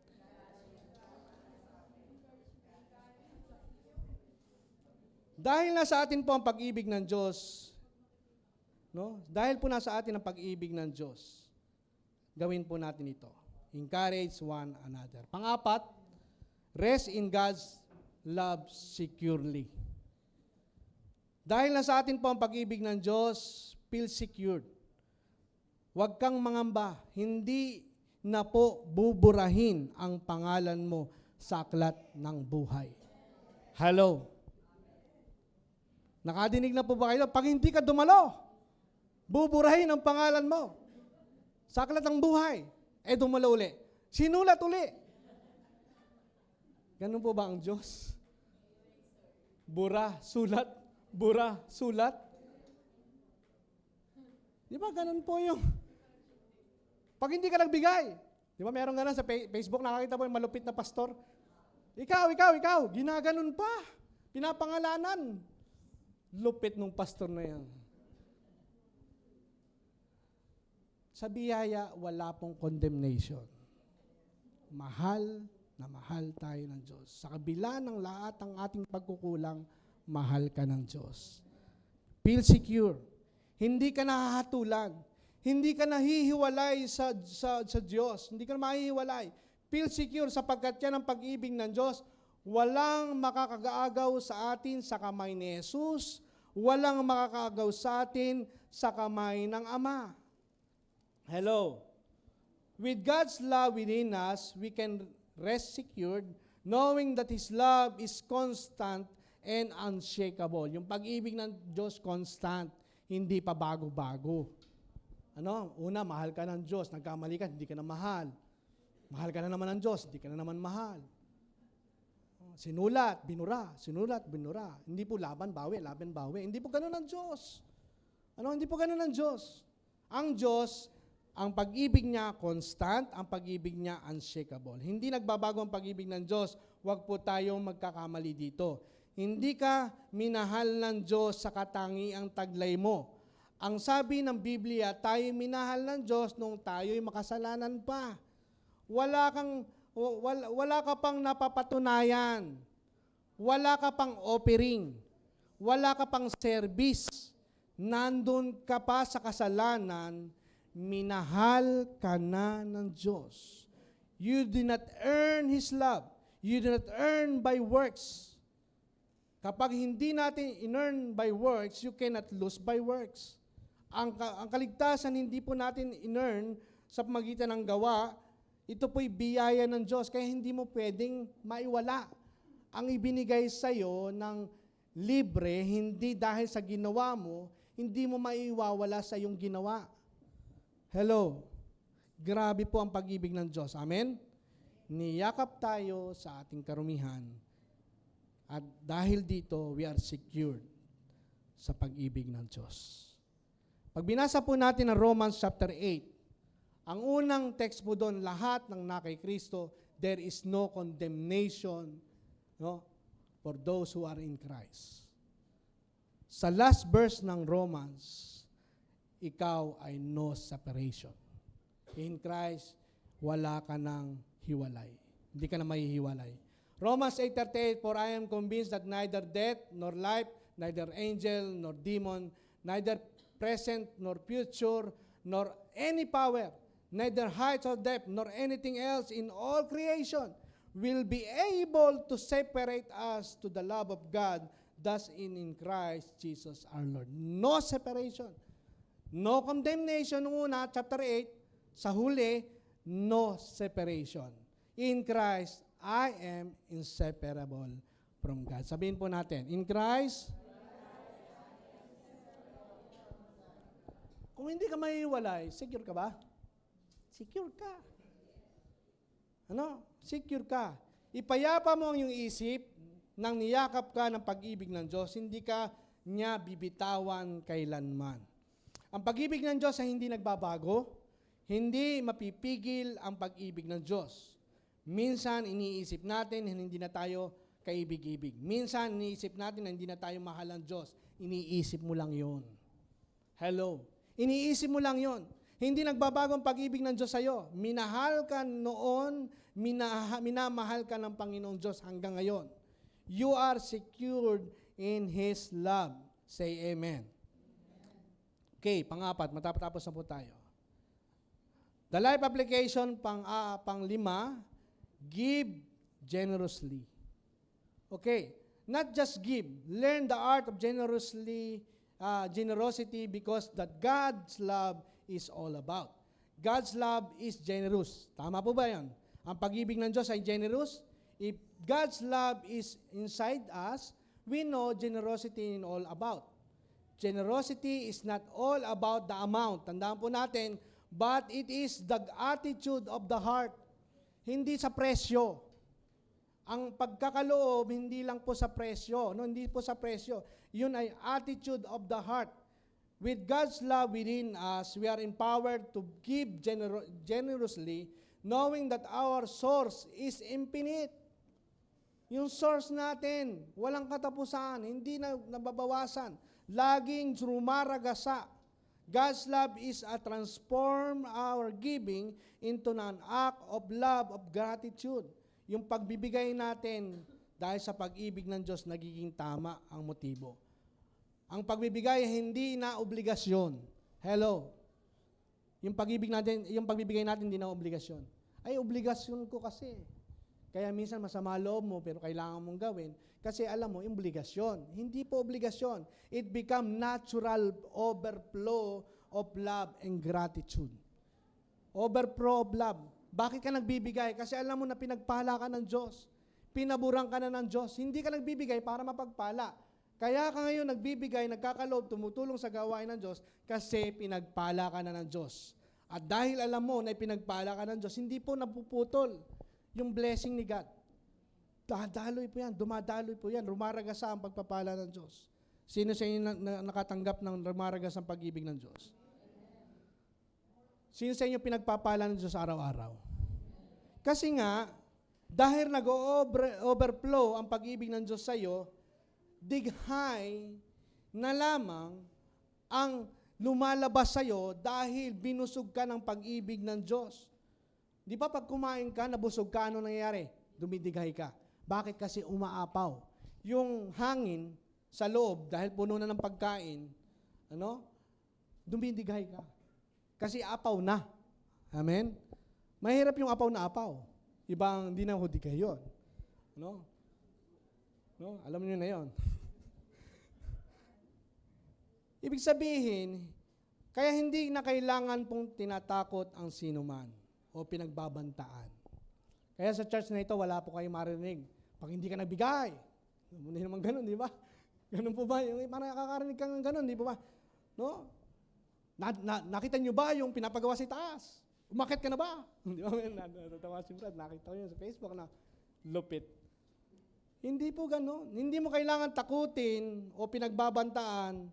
Dahil nasa atin po ang pag-ibig ng Diyos, no? Dahil po nasa atin ang pag-ibig ng Diyos, gawin po natin ito. Encourage one another. Pang-apat, rest in God's love securely. Dahil nasa atin po ang pag-ibig ng Diyos, feel secured. Huwag kang mangamba, hindi na po buburahin ang pangalan mo sa aklat ng buhay. Hello? Nakadinig na po ba kayo? Pag hindi ka dumalo, buburahin ang pangalan mo sa aklat ng buhay. Dumalo uli. Sinulat uli. Ganun po ba ang Diyos? Bura, sulat. Bura, sulat. Di ba ganun po yung pag hindi ka nagbigay. Di ba meron ganun sa Facebook, nakakita mo yung malupit na pastor. Ikaw, ginaganon pa. Pinapangalanan. Lupit nung pastor na yan. Sa biyaya, wala pong condemnation. Mahal na mahal tayo ng Diyos. Sa kabila ng lahat ng ating pagkukulang, mahal ka ng Diyos. Feel secure. Hindi ka nahahatulan. Hindi ka nahihiwalay sa Diyos. Hindi ka mahihiwalay. Feel secure sapagkat yan ang pag-ibig ng Diyos. Walang makakagaagaw sa atin sa kamay ni Jesus. Walang makakagaw sa atin sa kamay ng Ama. Hello. With God's love within us, we can rest secured, knowing that His love is constant and unshakable. Yung pag-ibig ng Diyos constant, hindi pa bago-bago. Ano? Una, mahal ka ng Diyos. Nagkamali ka, hindi ka na mahal. Mahal ka na naman ng Diyos, hindi ka na naman mahal. Sinulat, binura. Sinulat, binura. Hindi po laban, bawi. Hindi po ganun ang Diyos. Hindi po ganun ang Diyos. Ang Diyos, ang pag-ibig niya constant, ang pag-ibig niya unshakable. Hindi nagbabago ang pag-ibig ng Diyos. Huwag po tayong magkakamali dito. Hindi ka minahal ng Diyos sa katangiang taglay mo. Ang sabi ng Biblia, tayo minahal ng Diyos nung tayo'y makasalanan pa. Wala ka pang napapatunayan. Wala ka pang offering. Wala ka pang service. Nandun ka pa sa kasalanan, minahal ka na ng Diyos. You did not earn His love. You did not earn by works. Kapag hindi natin in-earn by works, you cannot lose by works. Ang kaligtasan hindi po natin in-earn sa pamagitan ng gawa, ito po'y biyaya ng Diyos, kaya hindi mo pwedeng maiwala. Ang ibinigay sa'yo ng libre, hindi dahil sa ginawa mo, hindi mo maiwawala sa iyong ginawa. Hello. Grabe po ang pag-ibig ng Diyos. Amen? Niyakap tayo sa ating karumihan. At dahil dito, we are secured sa pag-ibig ng Diyos. Pag binasa po natin ang Romans chapter 8, ang unang text po doon, lahat ng nakay Kristo, there is no condemnation, no, for those who are in Christ. Sa last verse ng Romans, ikaw ay no separation. In Christ, wala ka nang hiwalay. Hindi ka na mahihiwalay. Romans 8:38, for I am convinced that neither death nor life, neither angel nor demon, neither present nor future, nor any power, neither height or depth, nor anything else in all creation will be able to separate us to the love of God, thus in Christ Jesus our Lord. No separation. No condemnation. Una, chapter 8, sa huli, no separation. In Christ, I am inseparable from God. Sabihin po natin, in Christ, kung hindi ka mahiwalay, secure ka ba? Secure ka. Ano? Secure ka. Ipayapa mo ang iyong isip nang niyakap ka ng pag-ibig ng Diyos, hindi ka niya bibitawan kailanman. Ang pag-ibig ng Diyos ay hindi nagbabago, hindi mapipigil ang pag-ibig ng Diyos. Minsan, iniisip natin na hindi na tayo kaibig-ibig. Minsan, iniisip natin na hindi na tayo mahal ng Diyos. Iniisip mo lang yon. Hello? Iniisip mo lang yon. Hindi nagbabago ang pag-ibig ng Diyos sa'yo. Minahal ka noon, minamahal ka ng Panginoong Diyos hanggang ngayon. You are secured in His love. Say amen. Okay, pang-apat, matapos na po tayo. The life application, pang-lima, give generously. Okay, not just give. Learn the art of generosity because that God's love is all about. God's love is generous. Tama po ba yan? Ang pag-ibig ng Diyos ay generous. If God's love is inside us, we know generosity is all about. Generosity is not all about the amount. Tandaan po natin, but it is the attitude of the heart. Hindi sa presyo. Ang pagkakaloob, hindi lang po sa presyo. No? Hindi po sa presyo. Yun ay attitude of the heart. With God's love within us, we are empowered to give generously, knowing that our source is infinite. Yung source natin, walang katapusan, hindi na nababawasan. Laging rumaragasa. God's love is a transform our giving into an act of love, of gratitude. Yung pagbibigay natin dahil sa pag-ibig ng Diyos, nagiging tama ang motibo. Ang pagbibigay hindi na obligasyon. Hello. Yung pagbibigay natin hindi na obligasyon. Ay, obligasyon ko kasi. Kaya minsan masama loob mo pero kailangan mong gawin kasi alam mo, obligasyon. Hindi po obligasyon. It become natural overflow of love and gratitude. Overflow of love. Bakit ka nagbibigay? Kasi alam mo na pinagpala ka ng Diyos. Pinaburang ka na ng Diyos. Hindi ka nagbibigay para mapagpala. Kaya ka ngayon nagbibigay, nagkakaloob, tumutulong sa gawain ng Diyos kasi pinagpala ka na ng Diyos. At dahil alam mo na pinagpala ka ng Diyos, hindi po napuputol yung blessing ni God. Dadaloy po yan, dumadaloy po yan, rumaragasa ang pagpapala ng Diyos. Sino sa inyo nakatanggap ng rumaragas ang pag-ibig ng Diyos? Sino sa inyo pinagpapala ng Diyos araw-araw? Kasi nga, dahil nag-overflow ang pag-ibig ng Diyos sa iyo, dighay na lamang ang lumalabas sa iyo dahil binusog ka ng pag-ibig ng Diyos. Di ba pag kumain ka, nabusog ka, ano nangyayari? Dumidighay ka. Bakit? Kasi umaapaw. Yung hangin sa loob, dahil puno na ng pagkain, dumidighay ka. Kasi apaw na. Amen? Mahirap yung apaw na apaw. Ibang hindi na hudigay yun. Alam niyo na yun. Ibig sabihin, kaya hindi na kailangan pong tinatakot ang sinuman o pinagbabantaan. Kaya sa church na ito, wala po kayong marinig. Pag hindi ka nagbigay, hindi naman ganun, di ba? Ganun po ba? Parang nakakarinig ka ng ganun, di ba? No? Nakita nyo ba yung pinapagawa sa taas? Umakit ka na ba? Di ba? Natatawa si Brad, nakita ko yun sa Facebook na lupit. Hindi po ganun. Hindi mo kailangan takutin o pinagbabantaan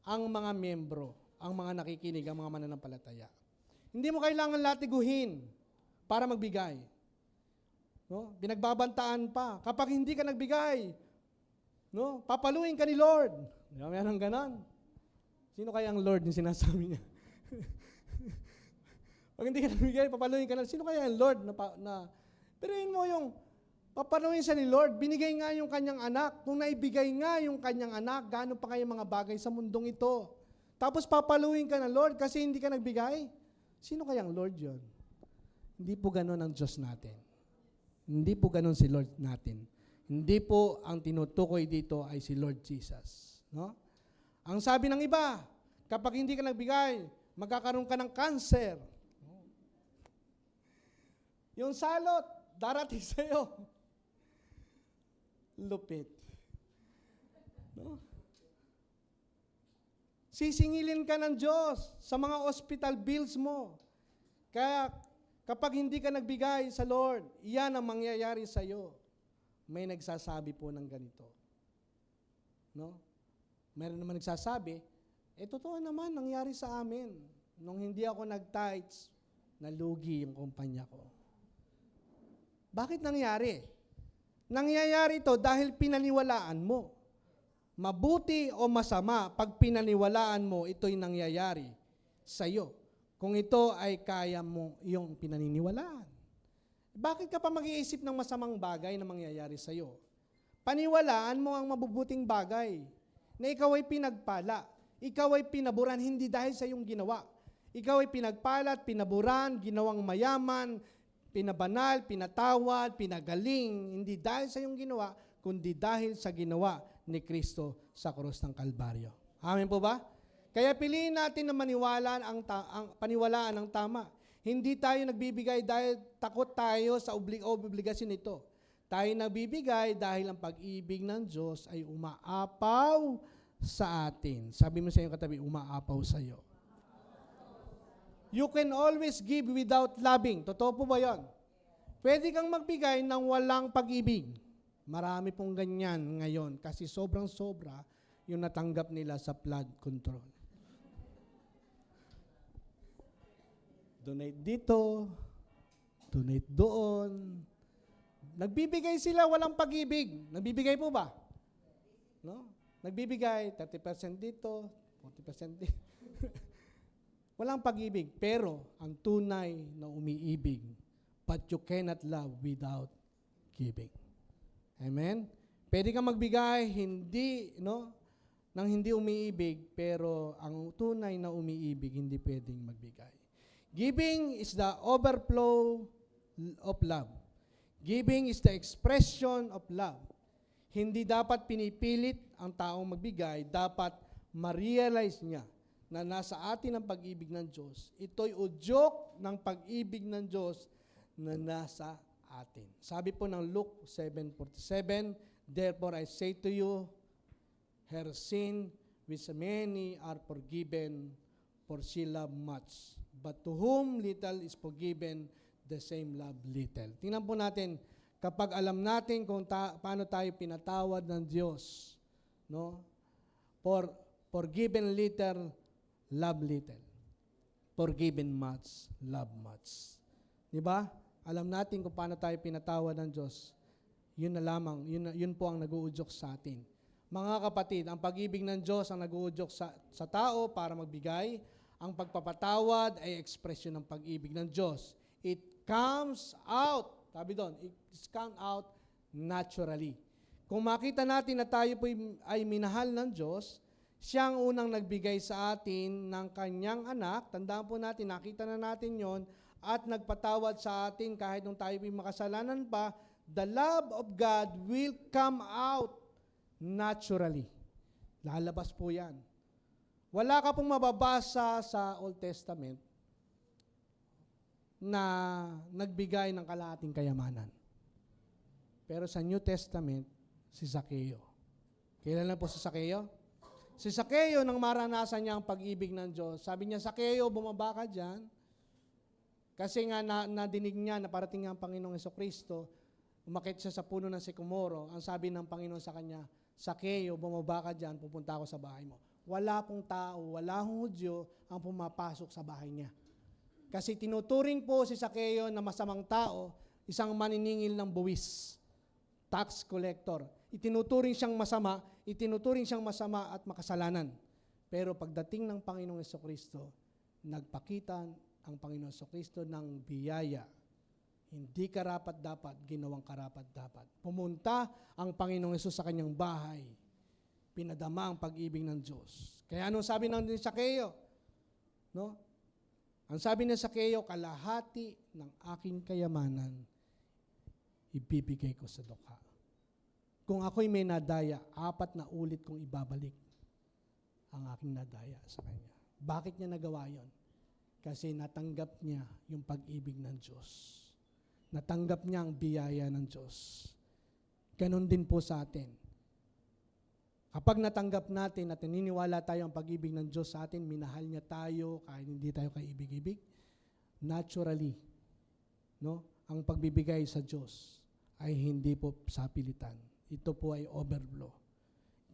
ang mga membro, ang mga nakikinig, ang mga mananampalataya. Hindi mo kailangan latiguhin para magbigay. Pinagbabantaan pa. Kapag hindi ka nagbigay, papaluin ka ni Lord. Di ba? Meron ganon. Sino kaya ang Lord yung sinasabi niya? Pag hindi ka nagbigay, papaluin ka na. Sino kaya yung Lord pero yun mo yung papaluin siya ni Lord, binigay nga yung kanyang anak. Kung naibigay nga yung kanyang anak, gaano pa kaya mga bagay sa mundong ito? Tapos papaluin ka na Lord kasi hindi ka nagbigay? Sino kayang Lord yon? Hindi po ganun ang Diyos natin. Hindi po ganun si Lord natin. Hindi po ang tinutukoy dito ay si Lord Jesus. No? Ang sabi ng iba, kapag hindi ka nagbigay, magkakaroon ka ng cancer. Yung salot, darating sa'yo. Lupit. No? Sisingilin ka ng Diyos sa mga hospital bills mo. Kaya kapag hindi ka nagbigay sa Lord, iyan ang mangyayari sa'yo. May nagsasabi po ng ganito. No? Meron naman nagsasabi, totoo naman, nangyari sa amin. Nung hindi ako nag-tithes, nalugi yung kumpanya ko. Bakit nangyari? Nangyayari ito dahil pinaniwalaan mo. Mabuti o masama, pag pinaniwalaan mo, ito'y nangyayari sa iyo. Kung ito ay kaya mo yung pinaniniwalaan. Bakit ka pa mag-iisip ng masamang bagay na mangyayari sa iyo? Paniwalaan mo ang mabubuting bagay na ikaw ay pinagpala. Ikaw ay pinaburan hindi dahil sa iyong ginawa. Ikaw ay pinagpala at pinaburan, ginawang mayaman, pinabanal, pinatawad, pinagaling, hindi dahil sa iyong ginawa, kundi dahil sa ginawa ni Kristo sa krus ng Kalbaryo. Amen po ba? Kaya piliin natin na paniwalaan ang tama. Hindi tayo nagbibigay dahil takot tayo sa obligasyon nito. Tayo nagbibigay dahil ang pag-ibig ng Diyos ay umaapaw sa atin. Sabi mo sa iyong katabi, umaapaw sa iyo. You can always give without loving. Totoo po ba yun? Pwede kang magbigay ng walang pag-ibig. Marami pong ganyan ngayon kasi sobrang-sobra yung natanggap nila sa flood control. Donate dito, donate doon. Nagbibigay sila walang pag-ibig. Nagbibigay po ba? No? Nagbibigay 30% dito, 40% dito. Walang pag-ibig, pero ang tunay na umiibig, but you cannot love without giving. Amen? Pwede kang magbigay, nang hindi umiibig, pero ang tunay na umiibig, hindi pwedeng magbigay. Giving is the overflow of love. Giving is the expression of love. Hindi dapat pinipilit ang taong magbigay, dapat ma-realize niya na nasa atin ang pag-ibig ng Diyos. Ito'y udyok ng pag-ibig ng Diyos na nasa atin. Sabi po ng Luke 7:47, therefore I say to you, her sin which many are forgiven, for she loved much. But to whom little is forgiven, the same love little. Tingnan po natin, kapag alam natin kung paano tayo pinatawad ng Diyos, no? Forgiven little, love little. Forgiven much, love much. Di ba? Alam natin kung paano tayo pinatawad ng Diyos. Yun na lamang, yun po ang nag-uudyok sa atin. Mga kapatid, ang pag-ibig ng Diyos ang nag-uudyok sa tao para magbigay. Ang pagpapatawad ay ekspresyon ng pag-ibig ng Diyos. It comes out, sabi doon, it comes out naturally. Kung makita natin na tayo po ay minahal ng Diyos, siya ang unang nagbigay sa atin ng kanyang anak. Tandaan po natin, nakita na natin yon at nagpatawad sa atin kahit nung tayo ay makasalanan pa. The love of God will come out naturally. Lalabas po yan. Wala ka pong mababasa sa Old Testament na nagbigay ng kalahating kayamanan. Pero sa New Testament, si Zaccheo. Kailan po si Zaccheo? Si Zaccheo, nang maranasan niya ang pag-ibig ng Diyos, sabi niya, Zaccheo, bumaba ka dyan. Kasi nga nadinig niya na parating nga ang Panginoong Jesucristo, umakit siya sa puno ng sikomoro. Ang sabi ng Panginoon sa kanya, Zaccheo, bumaba ka dyan, pupunta ako sa bahay mo. Wala pong tao, wala hong Hudyo ang pumapasok sa bahay niya. Kasi tinuturing po si Zaccheo na masamang tao, isang maniningil ng buwis, tax collector. Itinuturing siyang masama at makasalanan. Pero pagdating ng Panginoong Jesucristo, nagpakita ang Panginoon Kristo ng biyaya. Hindi karapat-dapat, ginawang karapat-dapat. Pumunta ang Panginoong Hesus sa kanyang bahay. Pinadama ang pag-ibig ng Diyos. Kaya anong sabi ng Sakeo? No? Ang sabi ng Sakeo, kalahati ng aking kayamanan, ibibigay ko sa dukha. Kung ako'y may nadaya, 4 na ulit kong ibabalik ang aking nadaya sa kanya. Bakit niya nagawa yon? Kasi natanggap niya yung pag-ibig ng Diyos. Natanggap niya ang biyaya ng Diyos. Ganon din po sa atin. Kapag natanggap natin at naniniwala tayo ang pag-ibig ng Diyos sa atin, minahal niya tayo kahit hindi tayo kaibig-ibig, naturally, no, ang pagbibigay sa Diyos ay hindi po sa pilitan. Ito po ay overflow.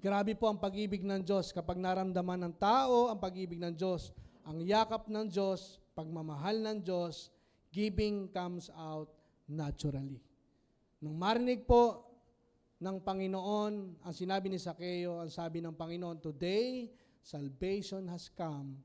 Grabe po ang pag-ibig ng Diyos kapag naramdaman ng tao ang pag-ibig ng Diyos, ang yakap ng Diyos, pagmamahal ng Diyos, giving comes out naturally. Nung marinig po ng Panginoon, ang sinabi ni Sakeo, ang sabi ng Panginoon, today, salvation has come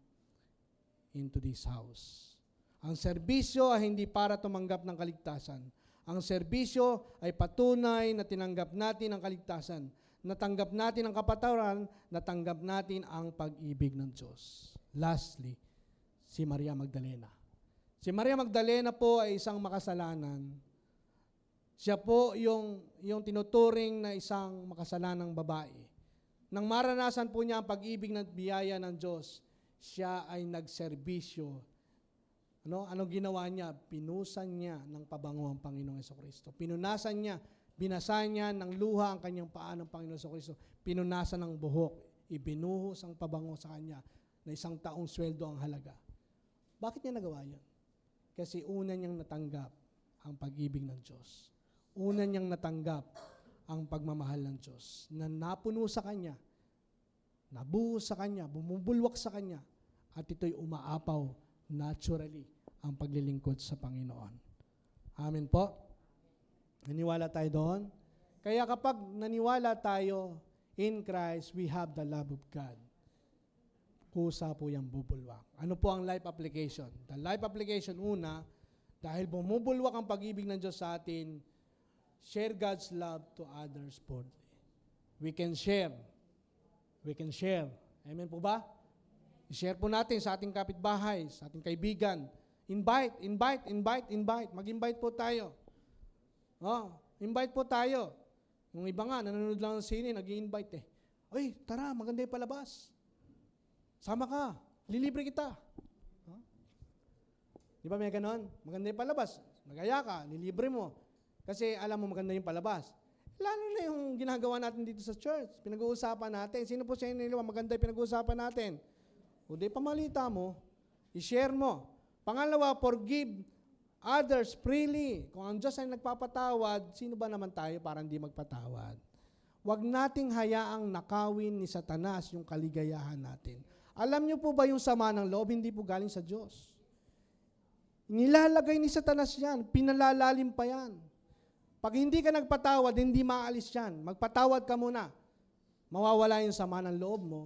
into this house. Ang serbisyo ay hindi para tumanggap ng kaligtasan. Ang serbisyo ay patunay na tinanggap natin ang kaligtasan. Natanggap natin ang kapatawaran, natanggap natin ang pag-ibig ng Diyos. Lastly, si Maria Magdalena. Si Maria Magdalena po ay isang makasalanan. Siya po yung tinuturing na isang makasalanang babae. Nang maranasan po niya ang pag-ibig ng biyaya ng Diyos, siya ay nagserbisyo. Anong ginawa niya? Pinusan niya ng pabango ang Panginoong Jesucristo. Pinunasan niya, binasa niya ng luha ang kanyang paa ng Panginoong Jesucristo. Pinunasan ng buhok, ibinuhos ang pabango sa kanya na 1 taong sweldo ang halaga. Bakit niya nagawa yun? Kasi una niyang natanggap ang pag-ibig ng Diyos. Una niyang natanggap ang pagmamahal ng Diyos na napuno sa kanya, nabuhos sa kanya, bumubulwak sa kanya, at ito'y umaapaw naturally ang paglilingkod sa Panginoon. Amen po? Naniwala tayo doon? Kaya kapag naniwala tayo in Christ, we have the love of God. Kusa po yung bubulwak. Ano po ang life application? The life application, una, dahil bumubulwak ang pag-ibig ng Diyos sa atin, share God's love to others boldly. We can share. We can share. Amen po ba? I-share po natin sa ating kapitbahay, sa ating kaibigan. Invite. Mag-invite po tayo. Invite po tayo. Yung iba nga, nanonood lang ng sine, nag-i-invite eh. Oy, tara, maganda yung palabas. Sama ka, lilibre kita. Di ba may ganon? Maganda yung palabas. Magaya ka, nilibre mo. Kasi alam mo maganda yung palabas. Lalo na yung ginagawa natin dito sa church. Pinag-uusapan natin. Sino po sa inyo maganda yung pinag-uusapan natin? O di pamalita mo, i-share mo. Pangalawa, forgive others freely. Kung ang Diyos ay nagpapatawad, sino ba naman tayo para hindi magpatawad? Huwag nating hayaang nakawin ni Satanas yung kaligayahan natin. Alam niyo po ba yung sama ng loob, hindi po galing sa Diyos. Nilalagay ni Satanas yan, pinalalalim pa yan. Pag hindi ka nagpatawad, hindi maalis yan. Magpatawad ka muna. Mawawala yung sama ng loob mo,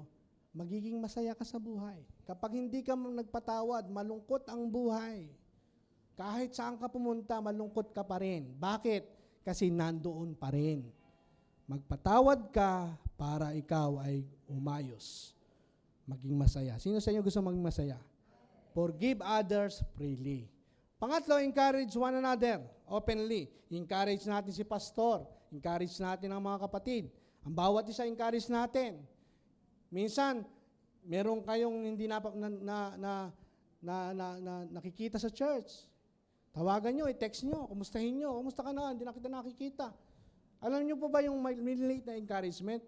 magiging masaya ka sa buhay. Kapag hindi ka nagpatawad, malungkot ang buhay. Kahit saan ka pumunta, malungkot ka pa rin. Bakit? Kasi nandoon pa rin. Magpatawad ka para ikaw ay umayos. Maging masaya. Sino sa inyo gusto maging masaya? Forgive others freely. Pangatlo, encourage one another openly. Encourage natin si pastor. Encourage natin ang mga kapatid. Ang bawat isa, encourage natin. Minsan, meron kayong hindi nakikita sa church. Tawagan nyo, i-text nyo, kumustahin nyo, kumusta ka na, hindi na kita nakikita. Alam nyo po ba yung late na encouragement?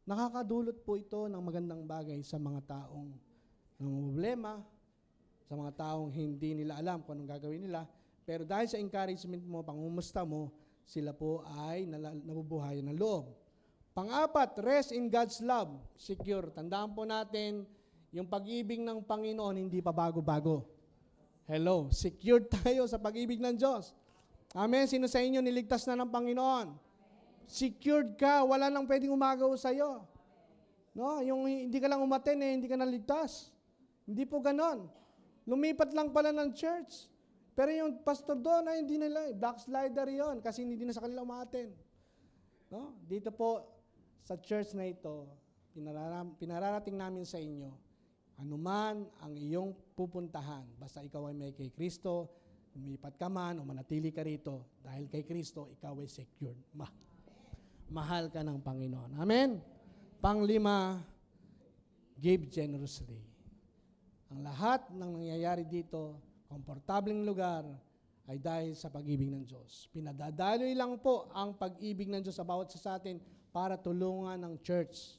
Nakakadulot po ito ng magandang bagay sa mga taong ng problema, sa mga taong hindi nila alam kung anong gagawin nila. Pero dahil sa encouragement mo, pangumusta mo, sila po ay nabubuhayan ng loob. Pang-apat, rest in God's love. Secure. Tandaan po natin, yung pag-ibig ng Panginoon hindi pa bago-bago. Hello. Secure tayo sa pag-ibig ng Diyos. Amen. Sino sa inyo niligtas na ng Panginoon? Secured ka. Wala nang pwedeng umagaw sa'yo. No? Yung hindi ka lang umaten, hindi ka naligtas. Hindi po ganon. Lumipat lang pala ng church. Pero yung pastor doon ay hindi nila, backslider yon kasi hindi na sa kanila umaten. No? Dito po sa church na ito, pinararating namin sa inyo, anuman ang iyong pupuntahan, basta ikaw ay may kay Kristo, lumipat ka man o manatili ka rito, dahil kay Kristo, ikaw ay secured. Mahal ka ng Panginoon. Amen? Panglima, give generously. Ang lahat ng nangyayari dito, komportableng lugar, ay dahil sa pag-ibig ng Diyos. Pinadadaloy lang po ang pag-ibig ng Diyos sa bawat sa atin para tulungan ng church.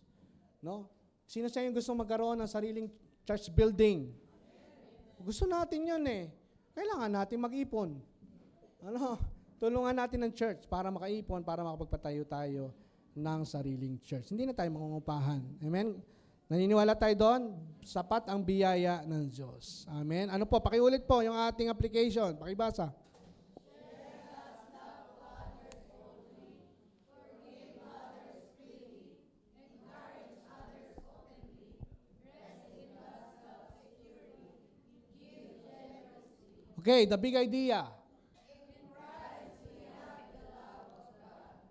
No? Sino sa inyo gusto magkaroon ng sariling church building? Gusto natin yun eh. Kailangan natin mag-ipon. Ano? Tulungan natin ng church para makaipon, para makapagpatayo tayo ng sariling church. Hindi na tayo mangungupahan. Amen? Naniniwala tayo doon, sapat ang biyaya ng Diyos. Amen? Ano po, pakiulit po yung ating application. Pakibasa. Okay, the big idea.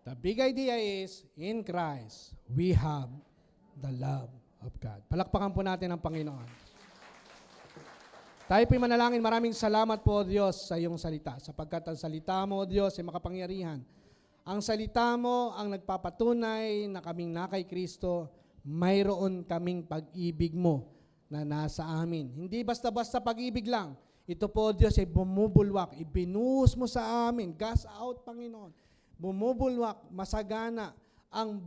The big idea is, in Christ, we have the love of God. Palakpakan po natin ang Panginoon. Tayo po'y manalangin, maraming salamat po, Diyos, sa iyong salita. Sapagkat ang salita mo, Diyos, ay makapangyarihan. Ang salita mo ang nagpapatunay na kaming nakay Kristo, mayroon kaming pag-ibig mo na nasa amin. Hindi basta-basta pag-ibig lang. Ito po, Diyos, ay bumubulwak. Ibinuhos mo sa amin. Gas out, Panginoon. Bumubulwak, masagana ang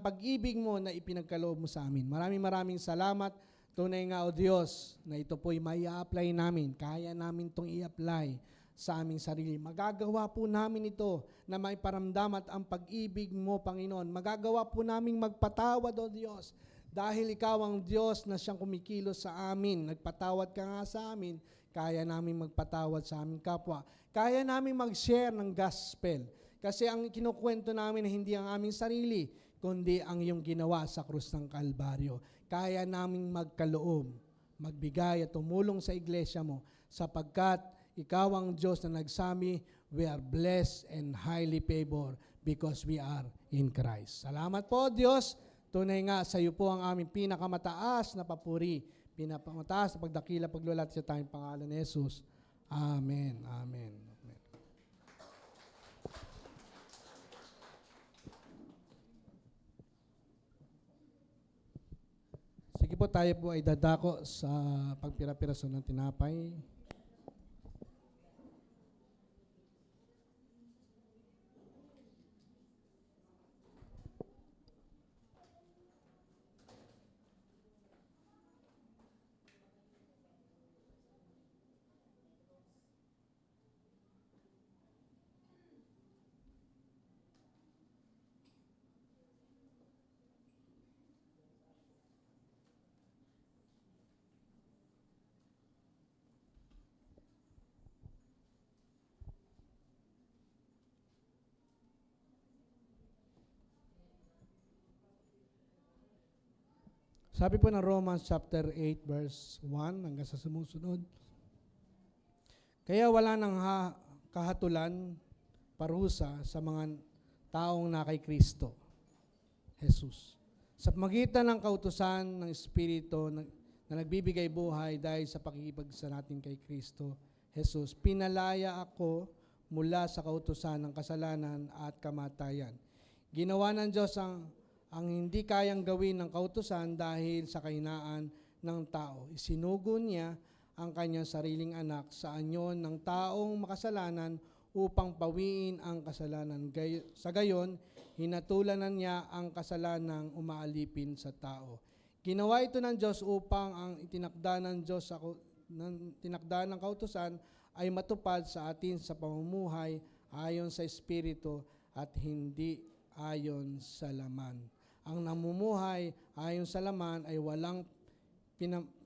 pag-ibig mo na ipinagkaloob mo sa amin. Maraming salamat. Tunay nga, O Diyos, na ito po'y may i-apply namin. Kaya namin itong i-apply sa aming sarili. Magagawa po namin ito na may paramdam at ang pag-ibig mo, Panginoon. Magagawa po namin magpatawad, O Diyos. Dahil ikaw ang Diyos na siyang kumikilos sa amin. Nagpatawad ka nga sa amin. Kaya namin magpatawad sa aming kapwa. Kaya namin mag-share ng gospel. Kasi ang kinukwento namin na hindi ang aming sarili, kundi ang iyong ginawa sa krus ng Kalbaryo. Kaya naming magkaloob, magbigay at tumulong sa iglesia mo, sapagkat ikaw ang Diyos na nagsabi, we are blessed and highly favored because we are in Christ. Salamat po, Diyos. Tunay nga, sa iyo po ang aming pinakamataas na papuri, pinakamataas na pagdakila, paglulat sa tayong pangalan ni Jesus. Amen. Amen. Sige po, tayo po ay dadako sa pagpira-piraso ng tinapay. Sabi po ng Romans chapter 8 verse 1 hanggang sa sumusunod. Kaya wala nang kahatulan, parusa sa mga taong na kay Kristo, Jesus. Sa magitan ng kautusan ng Espiritu na nagbibigay buhay dahil sa pakikipagsa natin kay Kristo, Jesus, pinalaya ako mula sa kautusan ng kasalanan at kamatayan. Ginawa ng Diyos ang hindi kayang gawin ng kautusan dahil sa kahinaan ng tao. Isinugo niya ang kanyang sariling anak sa anyo ng taong makasalanan upang pawiin ang kasalanan. Sa gayon, hinatulanan niya ang kasalanang umaalipin sa tao. Ginawa ito ng Diyos upang ang itinakda ng Diyos tinakda ng kautusan ay matupad sa atin sa pamumuhay ayon sa Espiritu at hindi ayon sa laman. Ang namumuhay ayon sa laman ay walang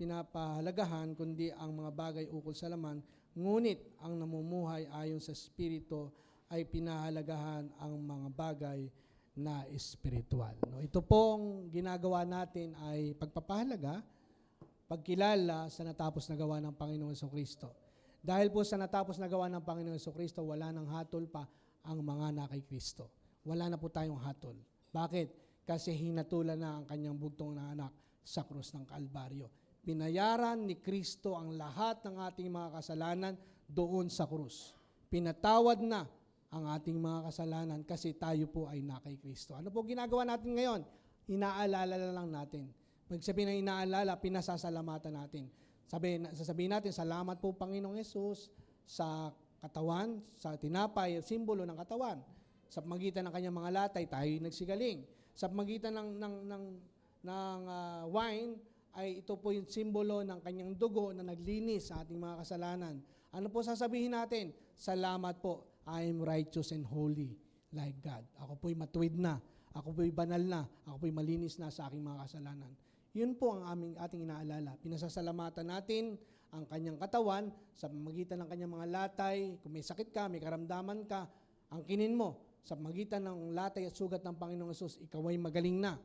pinapahalagahan kundi ang mga bagay ukol sa laman, ngunit ang namumuhay ayon sa Espiritu ay pinahalagahan ang mga bagay na espiritual. No, ito pong ginagawa natin ay pagpapahalaga, pagkilala sa natapos na gawa ng Panginoong Jesucristo. Dahil po sa natapos na gawa ng Panginoong Jesucristo, wala nang hatol pa ang mga na kay Kristo. Wala na po tayong hatol. Bakit? Kasi hinatulan na ang kanyang bugtong na anak sa krus ng Kalbaryo. Pinayaran ni Kristo ang lahat ng ating mga kasalanan doon sa krus. Pinatawad na ang ating mga kasalanan kasi tayo po ay na kay Kristo. Ano po ginagawa natin ngayon? Inaalala lang natin. Magsabihin ng inaalala, pinasasalamatan natin. Sasabihin natin, salamat po Panginoong Yesus sa katawan, sa tinapay, simbolo ng katawan. Sa pamagitan ng kanyang mga latay, tayo nagsigaling. Sa pamagitan ng wine, ay ito po yung simbolo ng kanyang dugo na naglinis sa ating mga kasalanan. Ano po sasabihin natin? Salamat po, I am righteous and holy like God. Ako po'y matuwid na, ako po'y banal na, ako po'y malinis na sa aking mga kasalanan. Yun po ang ating inaalala. Pinasasalamatan natin ang kanyang katawan sa pamagitan ng kanyang mga latay. Kung may sakit ka, may karamdaman ka, angkinin mo sa pamagitan ng latay at sugat ng Panginoong Hesus, ikaw ay magaling na.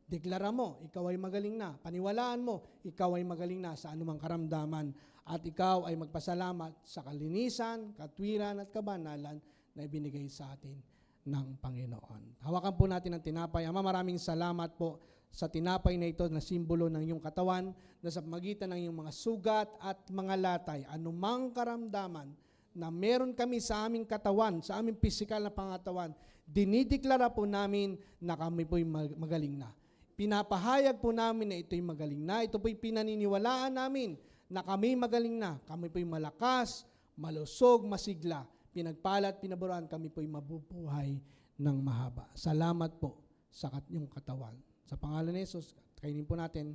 Deklara mo, ikaw ay magaling na. Paniwalaan mo, ikaw ay magaling na sa anumang karamdaman. At ikaw ay magpasalamat sa kalinisan, katwiran at kabanalan na ibinigay sa atin ng Panginoon. Hawakan po natin ang tinapay. Ama, maraming salamat po sa tinapay na ito na simbolo ng iyong katawan na sa pamagitan ng iyong mga sugat at mga latay, anumang karamdaman na meron kami sa aming katawan, sa aming pisikal na pangatawan, dinideklara po namin na kami po'y magaling na. Pinapahayag po namin na ito'y magaling na. Ito po'y pinaniniwalaan namin na kami magaling na. Kami po'y malakas, malusog, masigla. Pinagpala at pinaburuan, kami po'y mabubuhay ng mahaba. Salamat po sa inyong katawan. Sa pangalan ni Jesus, kainin po natin.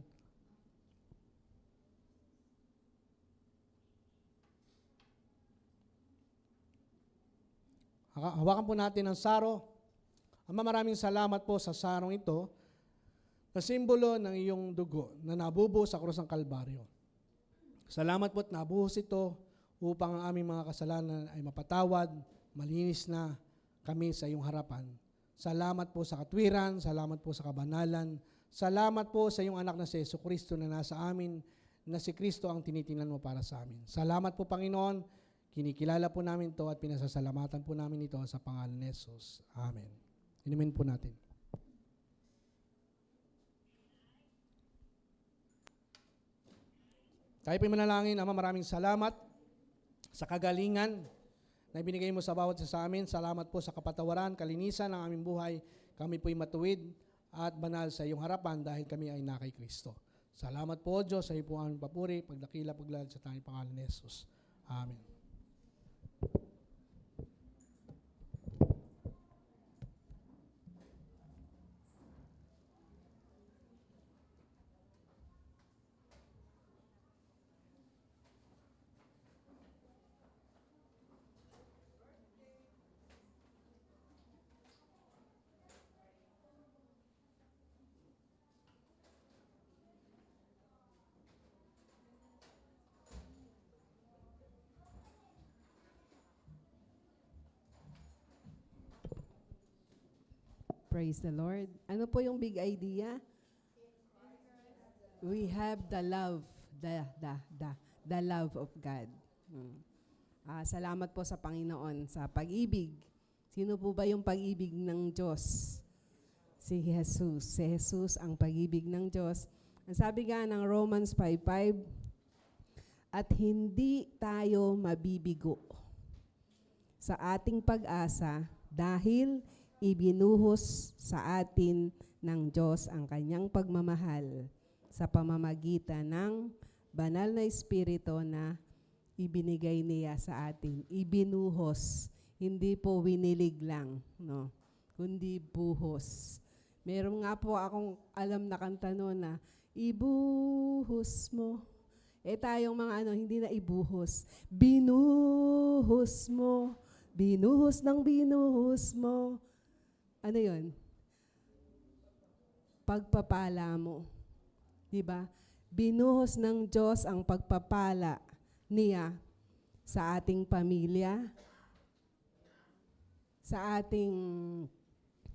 Hawakan po natin ang saro. Ama, maraming salamat po sa sarong ito na simbolo ng iyong dugo na nabubuhos sa krus ng Kalbaryo. Salamat po at nabuhos ito upang ang aming mga kasalanan ay mapatawad, malinis na kami sa iyong harapan. Salamat po sa katwiran, salamat po sa kabanalan, salamat po sa iyong anak na si Jesucristo na nasa amin, na si Kristo ang tinitingnan mo para sa amin. Salamat po Panginoon, kinikilala po namin ito at pinasasalamatan po namin ito sa pangalan ni Jesus. Amen. Inumin po natin. Tayo po'y manalangin. Ama, maraming salamat sa kagalingan na ibinigay mo sa bawat isa sa amin. Salamat po sa kapatawaran, kalinisan ng aming buhay. Kami po'y matuwid at banal sa iyong harapan dahil kami ay na kay Kristo. Salamat po, Diyos, sa iyo po aming papuri, pagdakila, paglad sa tanging pangalan ni Jesus. Amen.
Praise the Lord. Ano po yung big idea? We have the love, the love of God. Salamat po sa Panginoon sa pag-ibig. Sino po ba yung pag-ibig ng Diyos? Si Jesus. Si Jesus ang pag-ibig ng Diyos. Ang sabi nga ng Romans 5:5, at hindi tayo mabibigo sa ating pag-asa dahil ibinuhos sa atin ng Diyos ang kanyang pagmamahal sa pamamagitan ng banal na Espiritu na ibinigay niya sa atin. Ibinuhos, hindi po winilig lang, no? Kundi buhos. Meron nga po akong alam na kanta noon na, ibuhos mo. Tayong mga hindi na ibuhos. Binuhos mo. Binuhos ng binuhos mo. Ano yun? Pagpapala mo. Diba? Binuhos ng Diyos ang pagpapala niya sa ating pamilya, sa ating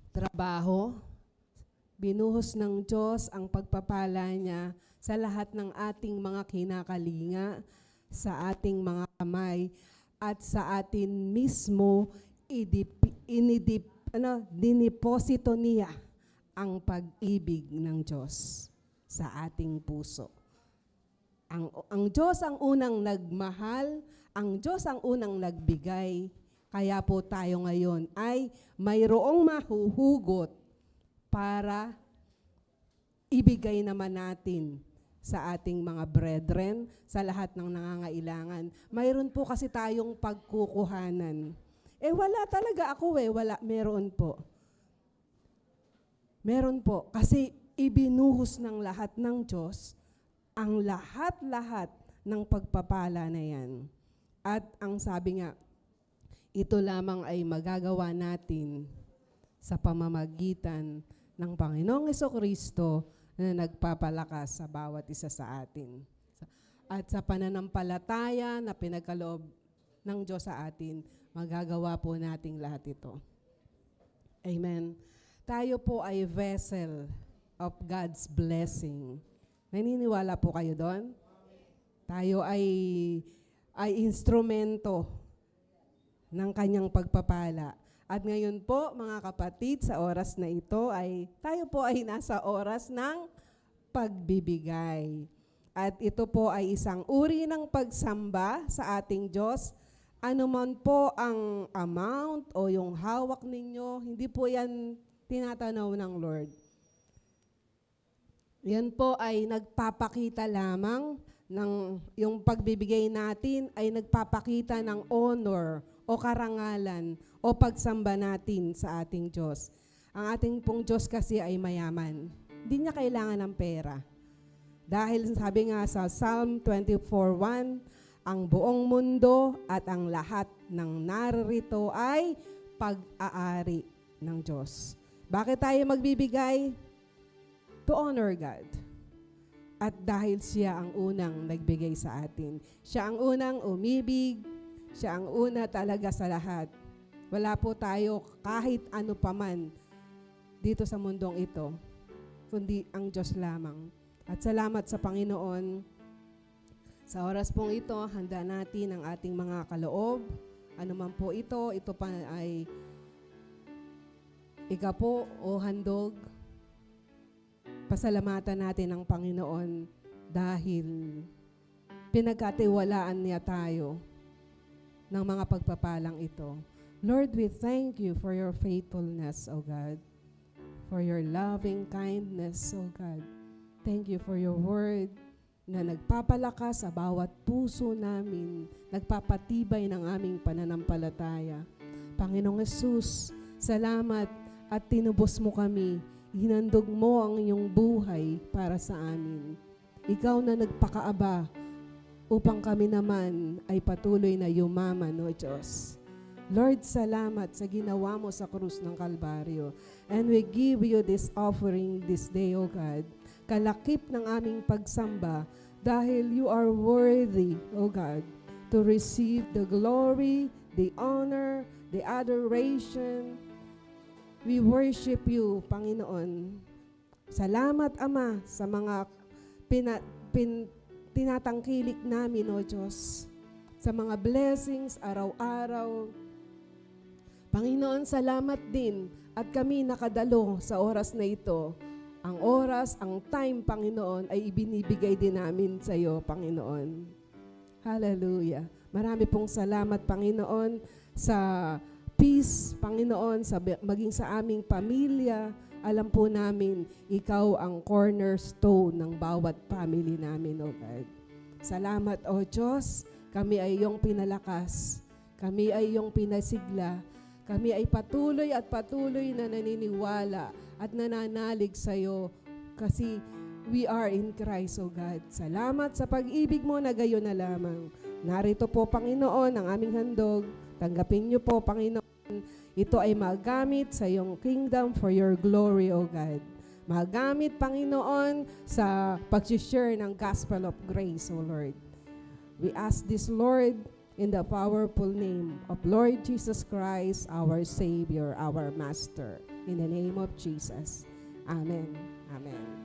trabaho. Binuhos ng Diyos ang pagpapala niya sa lahat ng ating mga kinakalinga, sa ating mga kamay, at sa atin mismo diniposito niya ang pag-ibig ng Diyos sa ating puso. Ang Diyos ang unang nagmahal, ang Diyos ang unang nagbigay, kaya po tayo ngayon ay mayroong mahuhugot para ibigay naman natin sa ating mga brethren, sa lahat ng nangangailangan. Mayroon po kasi tayong pagkukuhanan. Wala talaga ako wala, meron po. Meron po, kasi ibinuhos ng lahat ng Diyos ang lahat-lahat ng pagpapala na yan. At ang sabi nga, ito lamang ay magagawa natin sa pamamagitan ng Panginoong Jesucristo na nagpapalakas sa bawat isa sa atin. At sa pananampalataya na pinagkaloob ng Diyos sa atin, magagawa po nating lahat ito. Amen. Tayo po ay vessel of God's blessing. Naniniwala po kayo doon? Tayo ay instrumento ng kanyang pagpapala. At ngayon po, mga kapatid, sa oras na ito tayo po ay nasa oras ng pagbibigay. At ito po ay isang uri ng pagsamba sa ating Diyos. Ano man po ang amount o yung hawak ninyo, hindi po yan tinatanaw ng Lord. Yan po ay nagpapakita lamang yung pagbibigay natin ay nagpapakita ng honor o karangalan o pagsamba natin sa ating Diyos. Ang ating pong Diyos kasi ay mayaman. Hindi niya kailangan ng pera. Dahil sabi nga sa Psalm 24:1, ang buong mundo at ang lahat ng narito ay pag-aari ng Diyos. Bakit tayo magbibigay? To honor God. At dahil siya ang unang nagbigay sa atin. Siya ang unang umibig. Siya ang una talaga sa lahat. Wala po tayo kahit ano paman dito sa mundong ito, kundi ang Diyos lamang. At salamat sa Panginoon. Sa oras pong ito, handa natin ang ating mga kaloob. Ano man po ito pa ay ikapo o handog. Pasalamatan natin ang Panginoon dahil pinagkatiwalaan niya tayo ng mga pagpapalang ito. Lord, we thank you for your faithfulness, O God, for your loving kindness, O God. Thank you for your word na nagpapalakas sa bawat puso namin, nagpapatibay ng aming pananampalataya. Panginoong Hesus, salamat at tinubos mo kami. Hinandog mo ang iyong buhay para sa amin. Ikaw na nagpakaaba upang kami naman ay patuloy na yumaman, O Diyos. Lord, salamat sa ginawa mo sa krus ng Kalbaryo. And we give you this offering this day, O God. Kalakip ng aming pagsamba dahil you are worthy, O God, to receive the glory, the honor, the adoration. We worship you, Panginoon. Salamat, Ama, sa mga tinatangkilik namin, O Diyos, sa mga blessings araw-araw. Panginoon, salamat din at kami nakadalo sa oras na ito. Ang oras, ang time, Panginoon, ay ibinibigay din namin sa iyo, Panginoon. Hallelujah. Marami pong salamat, Panginoon, sa peace, Panginoon, maging sa aming pamilya. Alam po namin, ikaw ang cornerstone ng bawat family namin, O God. Salamat, O Diyos. Kami ay iyong pinalakas. Kami ay iyong pinasigla. Kami ay patuloy na naniniwala at nananalig sa iyo kasi we are in Christ, O God. Salamat sa pag-ibig mo na gayon na lamang. Narito po, Panginoon, ang aming handog. Tanggapin niyo po, Panginoon. Ito ay magamit sa iyong kingdom for your glory, O God. Magamit, Panginoon, sa pag-share ng gospel of grace, O Lord. We ask this, Lord, in the powerful name of Lord Jesus Christ, our Savior, our Master. In the name of Jesus. Amen. Amen.